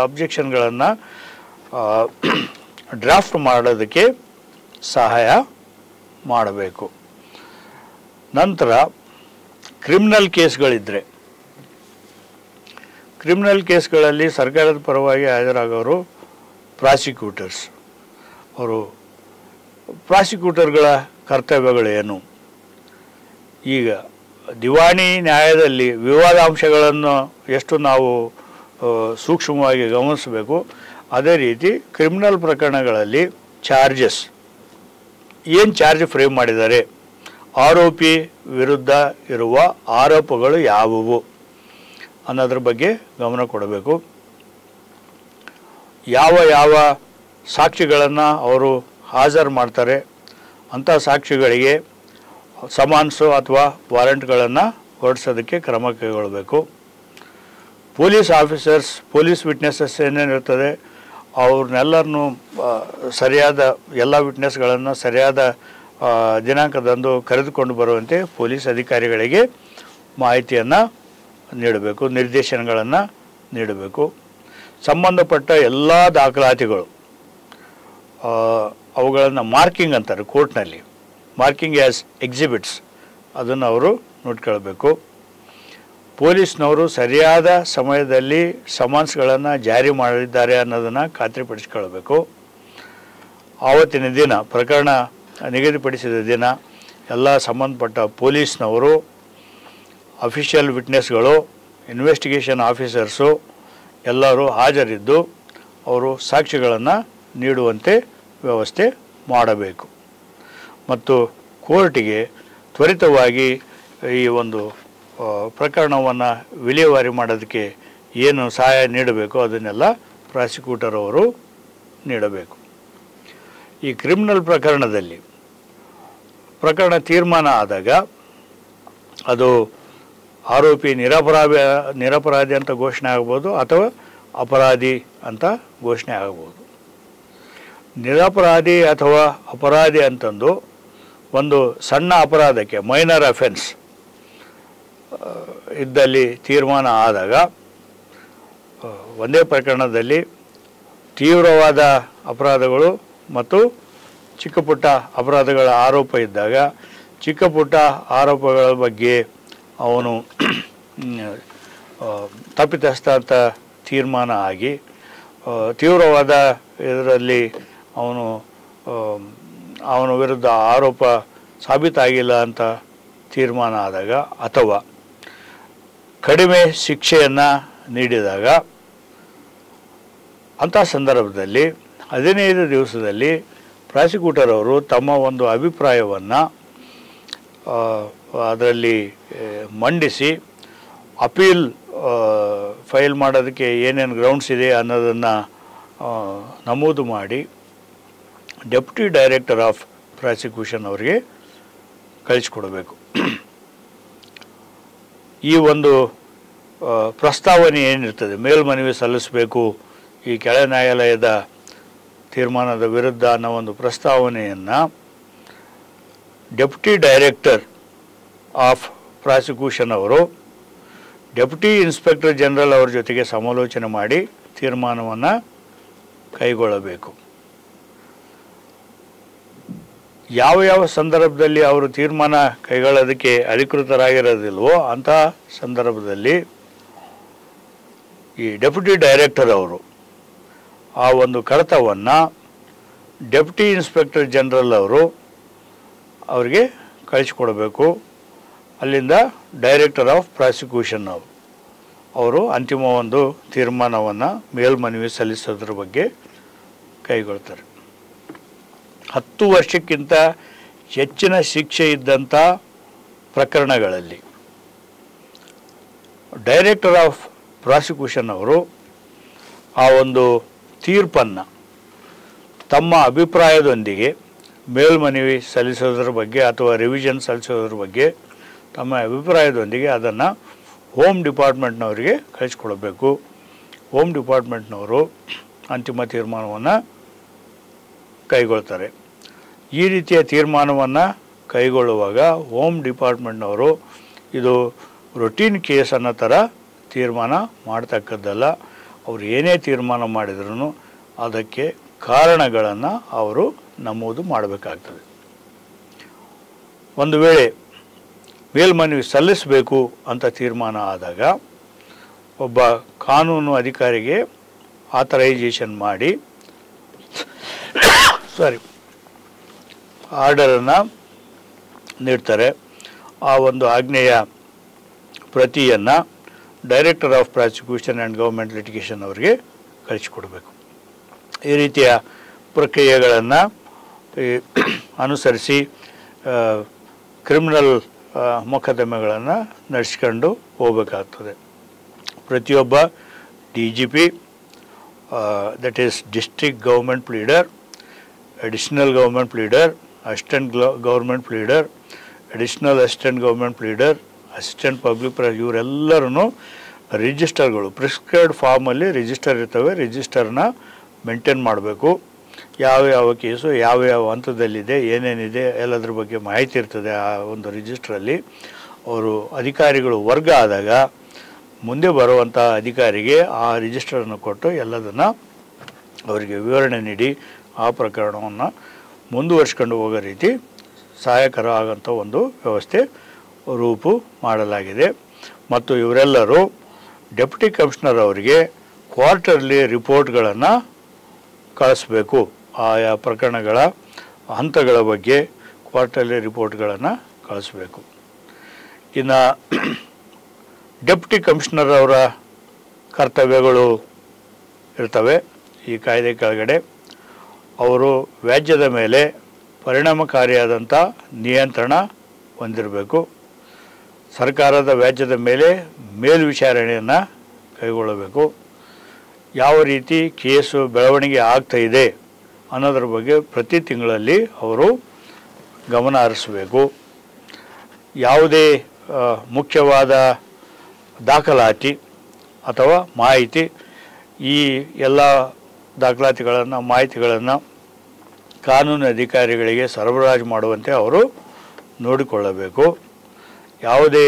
ಆಬ್ಜೆಕ್ಷನ್ಗಳನ್ನು ಡ್ರಾಫ್ಟ್ ಮಾಡೋದಕ್ಕೆ ಸಹಾಯ ಮಾಡಬೇಕು. ನಂತರ ಕ್ರಿಮಿನಲ್ ಕೇಸ್ಗಳಿದ್ದರೆ ಕ್ರಿಮಿನಲ್ ಕೇಸ್ಗಳಲ್ಲಿ ಸರ್ಕಾರದ ಪರವಾಗಿ ಹಾಜರಾಗೋರು ಪ್ರಾಸಿಕ್ಯೂಟರ್ಸ್. ಪ್ರಾಸಿಕ್ಯೂಟರ್ಗಳ ಕರ್ತವ್ಯಗಳೇನು? ಈಗ ದಿವಾಣಿ ನ್ಯಾಯದಲ್ಲಿ ವಿವಾದಾಂಶಗಳನ್ನು ಎಷ್ಟು ನಾವು ಸೂಕ್ಷ್ಮವಾಗಿ ಗಮನಿಸಬೇಕು, ಅದೇ ರೀತಿ ಕ್ರಿಮಿನಲ್ ಪ್ರಕರಣಗಳಲ್ಲಿ ಚಾರ್ಜಸ್ ಏನು ಚಾರ್ಜ್ ಫ್ರೇಮ್ ಮಾಡಿದ್ದಾರೆ, ಆರೋಪಿ ವಿರುದ್ಧ ಇರುವ ಆರೋಪಗಳು ಯಾವುವು ಅನ್ನೋದ್ರ ಬಗ್ಗೆ ಗಮನ ಕೊಡಬೇಕು. ಯಾವ ಸಾಕ್ಷಿಗಳನ್ನು ಅವರು ಹಾಜರು ಮಾಡ್ತಾರೆ ಅಂಥ ಸಾಕ್ಷಿಗಳಿಗೆ ಸಮನ್ಸು ಅಥವಾ ವಾರೆಂಟ್ಗಳನ್ನು ಹೊರಡಿಸೋದಕ್ಕೆ ಕ್ರಮ ಕೈಗೊಳ್ಳಬೇಕು. ಪೊಲೀಸ್ ಆಫೀಸರ್ಸ್, ಪೊಲೀಸ್ ವಿಟ್ನೆಸಸ್ ಏನೇನಿರ್ತದೆ ಅವ್ರನ್ನೆಲ್ಲರನ್ನೂ ಸರಿಯಾದ ಎಲ್ಲ ವಿಟ್ನೆಸ್ಗಳನ್ನು ಸರಿಯಾದ ದಿನಾಂಕದಂದು ಕರೆದುಕೊಂಡು ಬರುವಂತೆ ಪೊಲೀಸ್ ಅಧಿಕಾರಿಗಳಿಗೆ ಮಾಹಿತಿಯನ್ನು ನೀಡಬೇಕು, ನಿರ್ದೇಶನಗಳನ್ನು ನೀಡಬೇಕು. ಸಂಬಂಧಪಟ್ಟ ಎಲ್ಲ ದಾಖಲಾತಿಗಳು ಅವುಗಳನ್ನು ಮಾರ್ಕಿಂಗ್ ಅಂತಾರೆ ಕೋರ್ಟ್ನಲ್ಲಿ, ಮಾರ್ಕಿಂಗ್ ಆ್ಯಸ್ ಎಕ್ಸಿಬಿಟ್ಸ್, ಅದನ್ನು ಅವರು ನೋಡ್ಕೊಳ್ಬೇಕು. ಪೊಲೀಸ್ನವರು ಸರಿಯಾದ ಸಮಯದಲ್ಲಿ ಸಮನ್ಸ್ಗಳನ್ನು ಜಾರಿ ಮಾಡಿದ್ದಾರೆ ಅನ್ನೋದನ್ನು ಖಾತ್ರಿಪಡಿಸ್ಕೊಳ್ಬೇಕು. ಆವತ್ತಿನ ದಿನ ಪ್ರಕರಣ ನಿಗದಿಪಡಿಸಿದ ದಿನ ಎಲ್ಲ ಸಂಬಂಧಪಟ್ಟ ಪೊಲೀಸ್ನವರು, ಅಫಿಷಿಯಲ್ ವಿಟ್ನೆಸ್ಗಳು, ಇನ್ವೆಸ್ಟಿಗೇಷನ್ ಆಫೀಸರ್ಸು ಎಲ್ಲರೂ ಹಾಜರಿದ್ದು ಅವರು ಸಾಕ್ಷಿಗಳನ್ನು ನೀಡುವಂತೆ ವ್ಯವಸ್ಥೆ ಮಾಡಬೇಕು. ಮತ್ತು ಕೋರ್ಟಿಗೆ ತ್ವರಿತವಾಗಿ ಈ ಒಂದು ಪ್ರಕರಣವನ್ನು ವಿಲೇವಾರಿ ಮಾಡೋದಕ್ಕೆ ಏನು ಸಹಾಯ ನೀಡಬೇಕು ಅದನ್ನೆಲ್ಲ ಪ್ರಾಸಿಕ್ಯೂಟರ್ ಅವರು ನೀಡಬೇಕು. ಈ ಕ್ರಿಮಿನಲ್ ಪ್ರಕರಣದಲ್ಲಿ ಪ್ರಕರಣ ತೀರ್ಮಾನ ಆದಾಗ ಅದು ಆರೋಪಿ ನಿರಪರಾಧಿ ಅಂತ ಘೋಷಣೆ ಆಗ್ಬೋದು ಅಥವಾ ಅಪರಾಧಿ ಅಂತ ಘೋಷಣೆ ಆಗ್ಬೋದು. ನಿರಪರಾಧಿ ಅಥವಾ ಅಪರಾಧಿ ಅಂತಂದು ಒಂದು ಸಣ್ಣ ಅಪರಾಧಕ್ಕೆ ಮೈನರ್ ಅಫೆನ್ಸ್ ಇದ್ದಲ್ಲಿ ತೀರ್ಮಾನ ಆದಾಗ ಒಂದೇ ಪ್ರಕರಣದಲ್ಲಿ ತೀವ್ರವಾದ ಅಪರಾಧಗಳು ಮತ್ತು ಚಿಕ್ಕ ಪುಟ್ಟ ಅಪರಾಧಗಳ ಆರೋಪ ಇದ್ದಾಗ ಚಿಕ್ಕ ಪುಟ್ಟ ಆರೋಪಗಳ ಬಗ್ಗೆ ಅವನು ತಪ್ಪಿತಸ್ಥ ಅಂತ ತೀರ್ಮಾನ ಆಗಿ ತೀವ್ರವಾದ ಇದರಲ್ಲಿ ಅವನ ವಿರುದ್ಧ ಆರೋಪ ಸಾಬೀತಾಗಿಲ್ಲ ಅಂತ ತೀರ್ಮಾನ ಆದಾಗ ಅಥವಾ ಕಡಿಮೆ ಶಿಕ್ಷೆಯನ್ನು ನೀಡಿದಾಗ ಅಂಥ ಸಂದರ್ಭದಲ್ಲಿ 15 ದಿವಸದಲ್ಲಿ ಪ್ರಾಸಿಕ್ಯೂಟರ್ ಅವರು ತಮ್ಮ ಒಂದು ಅಭಿಪ್ರಾಯವನ್ನು ಅದರಲ್ಲಿ ಮಂಡಿಸಿ ಅಪೀಲ್ ಫೈಲ್ ಮಾಡೋದಕ್ಕೆ ಏನೇನು ಗ್ರೌಂಡ್ಸ್ ಇದೆ ಅನ್ನೋದನ್ನು ನಮೂದು ಮಾಡಿ ಡೆಪ್ಯೂಟಿ ಡೈರೆಕ್ಟರ್ ಆಫ್ ಪ್ರಾಸಿಕ್ಯೂಷನ್ ಅವರಿಗೆ ಕಳಿಸಿಕೊಡಬೇಕು. ಈ ಒಂದು ಪ್ರಸ್ತಾವನೆ ಏನಿರ್ತದೆ, ಮೇಲ್ಮನವಿ ಸಲ್ಲಿಸಬೇಕು ಈ ಕೆಳ ನ್ಯಾಯಾಲಯದ ತೀರ್ಮಾನದ ವಿರುದ್ಧ ಅನ್ನೋ ಒಂದು ಪ್ರಸ್ತಾವನೆಯನ್ನು ಡೆಪ್ಯೂಟಿ ಡೈರೆಕ್ಟರ್ ಆಫ್ ಪ್ರಾಸಿಕ್ಯೂಷನ್ ಅವರು ಡೆಪ್ಯೂಟಿ ಇನ್ಸ್ಪೆಕ್ಟರ್ ಜನರಲ್ ಅವ್ರ ಜೊತೆಗೆ ಸಮಾಲೋಚನೆ ಮಾಡಿ ತೀರ್ಮಾನವನ್ನು ಕೈಗೊಳ್ಳಬೇಕು. ಯಾವ ಯಾವ ಸಂದರ್ಭದಲ್ಲಿ ಅವರು ತೀರ್ಮಾನ ಕೈಗೊಳ್ಳೋದಕ್ಕೆ ಅಧಿಕೃತರಾಗಿರೋದಿಲ್ವೋ ಅಂಥ ಸಂದರ್ಭದಲ್ಲಿ ಈ ಡೆಪ್ಯೂಟಿ ಡೈರೆಕ್ಟರ್ ಅವರು ಆ ಒಂದು ಕಡತವನ್ನು ಡೆಪ್ಯೂಟಿ ಇನ್ಸ್ಪೆಕ್ಟರ್ ಜನರಲ್ ಅವರು ಅವರಿಗೆ ಕಳಿಸಿಕೊಡಬೇಕು. ಅಲ್ಲಿಂದ ಡೈರೆಕ್ಟರ್ ಆಫ್ ಪ್ರಾಸಿಕ್ಯೂಷನ್ ಅವರು ಅಂತಿಮ ಒಂದು ತೀರ್ಮಾನವನ್ನು ಮೇಲ್ಮನವಿ ಸಲ್ಲಿಸೋದ್ರ ಬಗ್ಗೆ ಕೈಗೊಳ್ತಾರೆ. 10 ವರ್ಷಕ್ಕಿಂತ ಹೆಚ್ಚಿನ ಶಿಕ್ಷೆ ಇದ್ದಂಥ ಪ್ರಕರಣಗಳಲ್ಲಿ ಡೈರೆಕ್ಟರ್ ಆಫ್ ಪ್ರಾಸಿಕ್ಯೂಷನ್ ಅವರು ಆ ಒಂದು ತೀರ್ಪನ್ನು ತಮ್ಮ ಅಭಿಪ್ರಾಯದೊಂದಿಗೆ ಮೇಲ್ಮನವಿ ಸಲ್ಲಿಸೋದ್ರ ಬಗ್ಗೆ ಅಥವಾ ರಿವಿಷನ್ ಸಲ್ಲಿಸೋದ್ರ ಬಗ್ಗೆ ತಮ್ಮ ಅಭಿಪ್ರಾಯದೊಂದಿಗೆ ಅದನ್ನು ಹೋಮ್ ಡಿಪಾರ್ಟ್ಮೆಂಟ್ನವರಿಗೆ ಕಳಿಸ್ಕೊಡಬೇಕು. ಹೋಮ್ ಡಿಪಾರ್ಟ್ಮೆಂಟ್ನವರು ಅಂತಿಮ ತೀರ್ಮಾನವನ್ನು ಕೈಗೊಳ್ತಾರೆ. ಈ ರೀತಿಯ ತೀರ್ಮಾನವನ್ನು ಕೈಗೊಳ್ಳುವಾಗ ಹೋಮ್ ಡಿಪಾರ್ಟ್ಮೆಂಟ್ನವರು ಇದು ರೊಟೀನ್ ಕೇಸ್ ಅನ್ನೋ ಥರ ತೀರ್ಮಾನ ಮಾಡ್ತಕ್ಕದ್ದಲ್ಲ. ಅವರು ಏನೇ ತೀರ್ಮಾನ ಮಾಡಿದ್ರೂ ಅದಕ್ಕೆ ಕಾರಣಗಳನ್ನು ಅವರು ನಮೂದು ಮಾಡಬೇಕಾಗ್ತದೆ. ಒಂದು ವೇಳೆ ಮೇಲ್ಮನವಿ ಸಲ್ಲಿಸಬೇಕು ಅಂತ ತೀರ್ಮಾನ ಆದಾಗ ಒಬ್ಬ ಕಾನೂನು ಅಧಿಕಾರಿಗೆ ಆಥರೈಸೇಷನ್ ಮಾಡಿ ಆರ್ಡರನ್ನು ನೀಡ್ತಾರೆ. ಆ ಒಂದು ಆಜ್ಞೆಯ ಪ್ರತಿಯನ್ನು director of prosecution and government litigation ಅವರಿಗೆ ಕಳಿಸಿಕೊಡಬೇಕು. ಈ ರೀತಿಯ ಪ್ರಕ್ರಿಯೆಗಳನ್ನು ಅನುಸರಿಸಿ ಕ್ರಿಮಿನಲ್ ಮೊಕದ್ದಮೆಗಳನ್ನು ನಡೆಸ್ಕೊಂಡು ಹೋಗಬೇಕಾಗ್ತದೆ. ಪ್ರತಿಯೊಬ್ಬ DGP, that is district government pleader, additional government pleader, assistant government pleader, additional assistant government pleader, assistant public ಇವರೆಲ್ಲರೂ ರಿಜಿಸ್ಟರ್ಗಳು ಪ್ರಿಸ್ಕ್ರೈಬ್ಡ್ ಫಾರ್ಮಲ್ಲಿ ರಿಜಿಸ್ಟರ್ ಇರ್ತವೆ. ರಿಜಿಸ್ಟರ್ನ ಮೇಂಟೈನ್ ಮಾಡಬೇಕು. ಯಾವ ಕೇಸು ಯಾವ ಹಂತದಲ್ಲಿದೆ, ಏನೇನಿದೆ ಎಲ್ಲದ್ರ ಬಗ್ಗೆ ಮಾಹಿತಿ ಇರ್ತದೆ ಆ ಒಂದು ರಿಜಿಸ್ಟ್ರಲ್ಲಿ. ಅವರು ಅಧಿಕಾರಿಗಳು ವರ್ಗ ಆದಾಗ ಮುಂದೆ ಬರುವಂಥ ಅಧಿಕಾರಿಗೆ ಆ ರಿಜಿಸ್ಟರನ್ನು ಕೊಟ್ಟು ಎಲ್ಲದನ್ನು ಅವರಿಗೆ ವಿವರಣೆ ನೀಡಿ ಆ ಪ್ರಕರಣವನ್ನು ಮುಂದುವರಿಸ್ಕೊಂಡು ಹೋಗೋ ರೀತಿ ಸಹಾಯಕರ ಆಗೋಂಥ ಒಂದು ವ್ಯವಸ್ಥೆ ರೂಪು ಮಾಡಲಾಗಿದೆ. ಮತ್ತು ಇವರೆಲ್ಲರೂ ಡೆಪ್ಯೂಟಿ ಕಮಿಷನರ್ ಅವರಿಗೆ ಕ್ವಾರ್ಟರ್ಲಿ ರಿಪೋರ್ಟ್ಗಳನ್ನು ಕಳಿಸ್ಬೇಕು. ಆಯಾ ಪ್ರಕರಣಗಳ ಹಂತಗಳ ಬಗ್ಗೆ ಕ್ವಾರ್ಟರ್ಲಿ ರಿಪೋರ್ಟ್ಗಳನ್ನು ಕಳಿಸ್ಬೇಕು. ಇನ್ನು ಡೆಪ್ಯೂಟಿ ಕಮಿಷನರ್ ಅವರ ಕರ್ತವ್ಯಗಳು ಇರ್ತವೆ ಈ ಕಾಯ್ದೆ ಕೆಳಗಡೆ. ಅವರು ವ್ಯಾಜ್ಯದ ಮೇಲೆ ಪರಿಣಾಮಕಾರಿಯಾದಂಥ ನಿಯಂತ್ರಣ ಹೊಂದಿರಬೇಕು. ಸರ್ಕಾರದ ವ್ಯಾಜ್ಯದ ಮೇಲೆ ಮೇಲ್ವಿಚಾರಣೆಯನ್ನು ಕೈಗೊಳ್ಳಬೇಕು. ಯಾವ ರೀತಿ ಕೇಸು ಬೆಳವಣಿಗೆ ಆಗ್ತಾಯಿದೆ ಅನ್ನೋದ್ರ ಬಗ್ಗೆ ಪ್ರತಿ ತಿಂಗಳಲ್ಲಿ ಅವರು ಗಮನ ಹರಿಸಬೇಕು. ಯಾವುದೇ ಮುಖ್ಯವಾದ ದಾಖಲಾತಿ ಅಥವಾ ಮಾಹಿತಿ, ಈ ಎಲ್ಲ ದಾಖಲಾತಿಗಳನ್ನು ಮಾಹಿತಿಗಳನ್ನು ಕಾನೂನು ಅಧಿಕಾರಿಗಳಿಗೆ ಸರಬರಾಜು ಮಾಡುವಂತೆ ಅವರು ನೋಡಿಕೊಳ್ಳಬೇಕು. ಯಾವುದೇ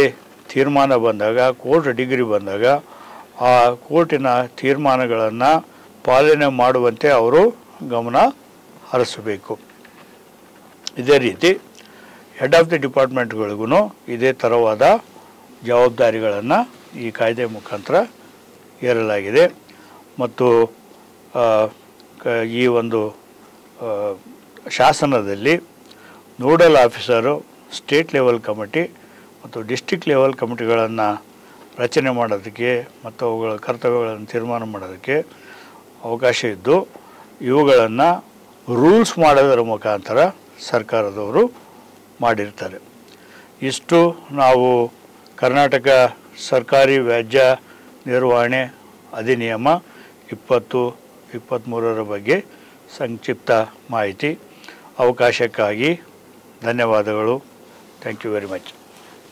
ತೀರ್ಮಾನ ಬಂದಾಗ, ಕೋರ್ಟ್ ಡಿಗ್ರಿ ಬಂದಾಗ ಆ ಕೋರ್ಟಿನ ತೀರ್ಮಾನಗಳನ್ನು ಪಾಲನೆ ಮಾಡುವಂತೆ ಅವರು ಗಮನ ಹರಿಸಬೇಕು. ಇದೇ ರೀತಿ ಹೆಡ್ ಆಫ್ ದಿ ಡಿಪಾರ್ಟ್ಮೆಂಟ್ಗಳಿಗೂ ಇದೇ ಥರವಾದ ಜವಾಬ್ದಾರಿಗಳನ್ನು ಈ ಕಾಯ್ದೆ ಮುಖಾಂತರ ಹೇರಲಾಗಿದೆ. ಮತ್ತು ಈ ಒಂದು ಶಾಸನದಲ್ಲಿ nodal officer, state level committee ಮತ್ತು ಡಿಸ್ಟ್ರಿಕ್ಟ್ ಲೆವೆಲ್ ಕಮಿಟಿಗಳನ್ನು ರಚನೆ ಮಾಡೋದಕ್ಕೆ ಮತ್ತು ಅವುಗಳ ಕರ್ತವ್ಯಗಳನ್ನು ತೀರ್ಮಾನ ಮಾಡೋದಕ್ಕೆ ಅವಕಾಶ ಇದ್ದು ಇವುಗಳನ್ನು ರೂಲ್ಸ್ ಮಾಡೋದರ ಮುಖಾಂತರ ಸರ್ಕಾರದವರು ಮಾಡಿರ್ತಾರೆ. ಇಷ್ಟು ನಾವು ಕರ್ನಾಟಕ ಸರ್ಕಾರಿ ವ್ಯಾಜ್ಯ ನಿರ್ವಹಣೆ ಅಧಿನಿಯಮ 2023 ಬಗ್ಗೆ ಸಂಕ್ಷಿಪ್ತ ಮಾಹಿತಿ. ಅವಕಾಶಕ್ಕಾಗಿ ಧನ್ಯವಾದಗಳು. Thank you very much.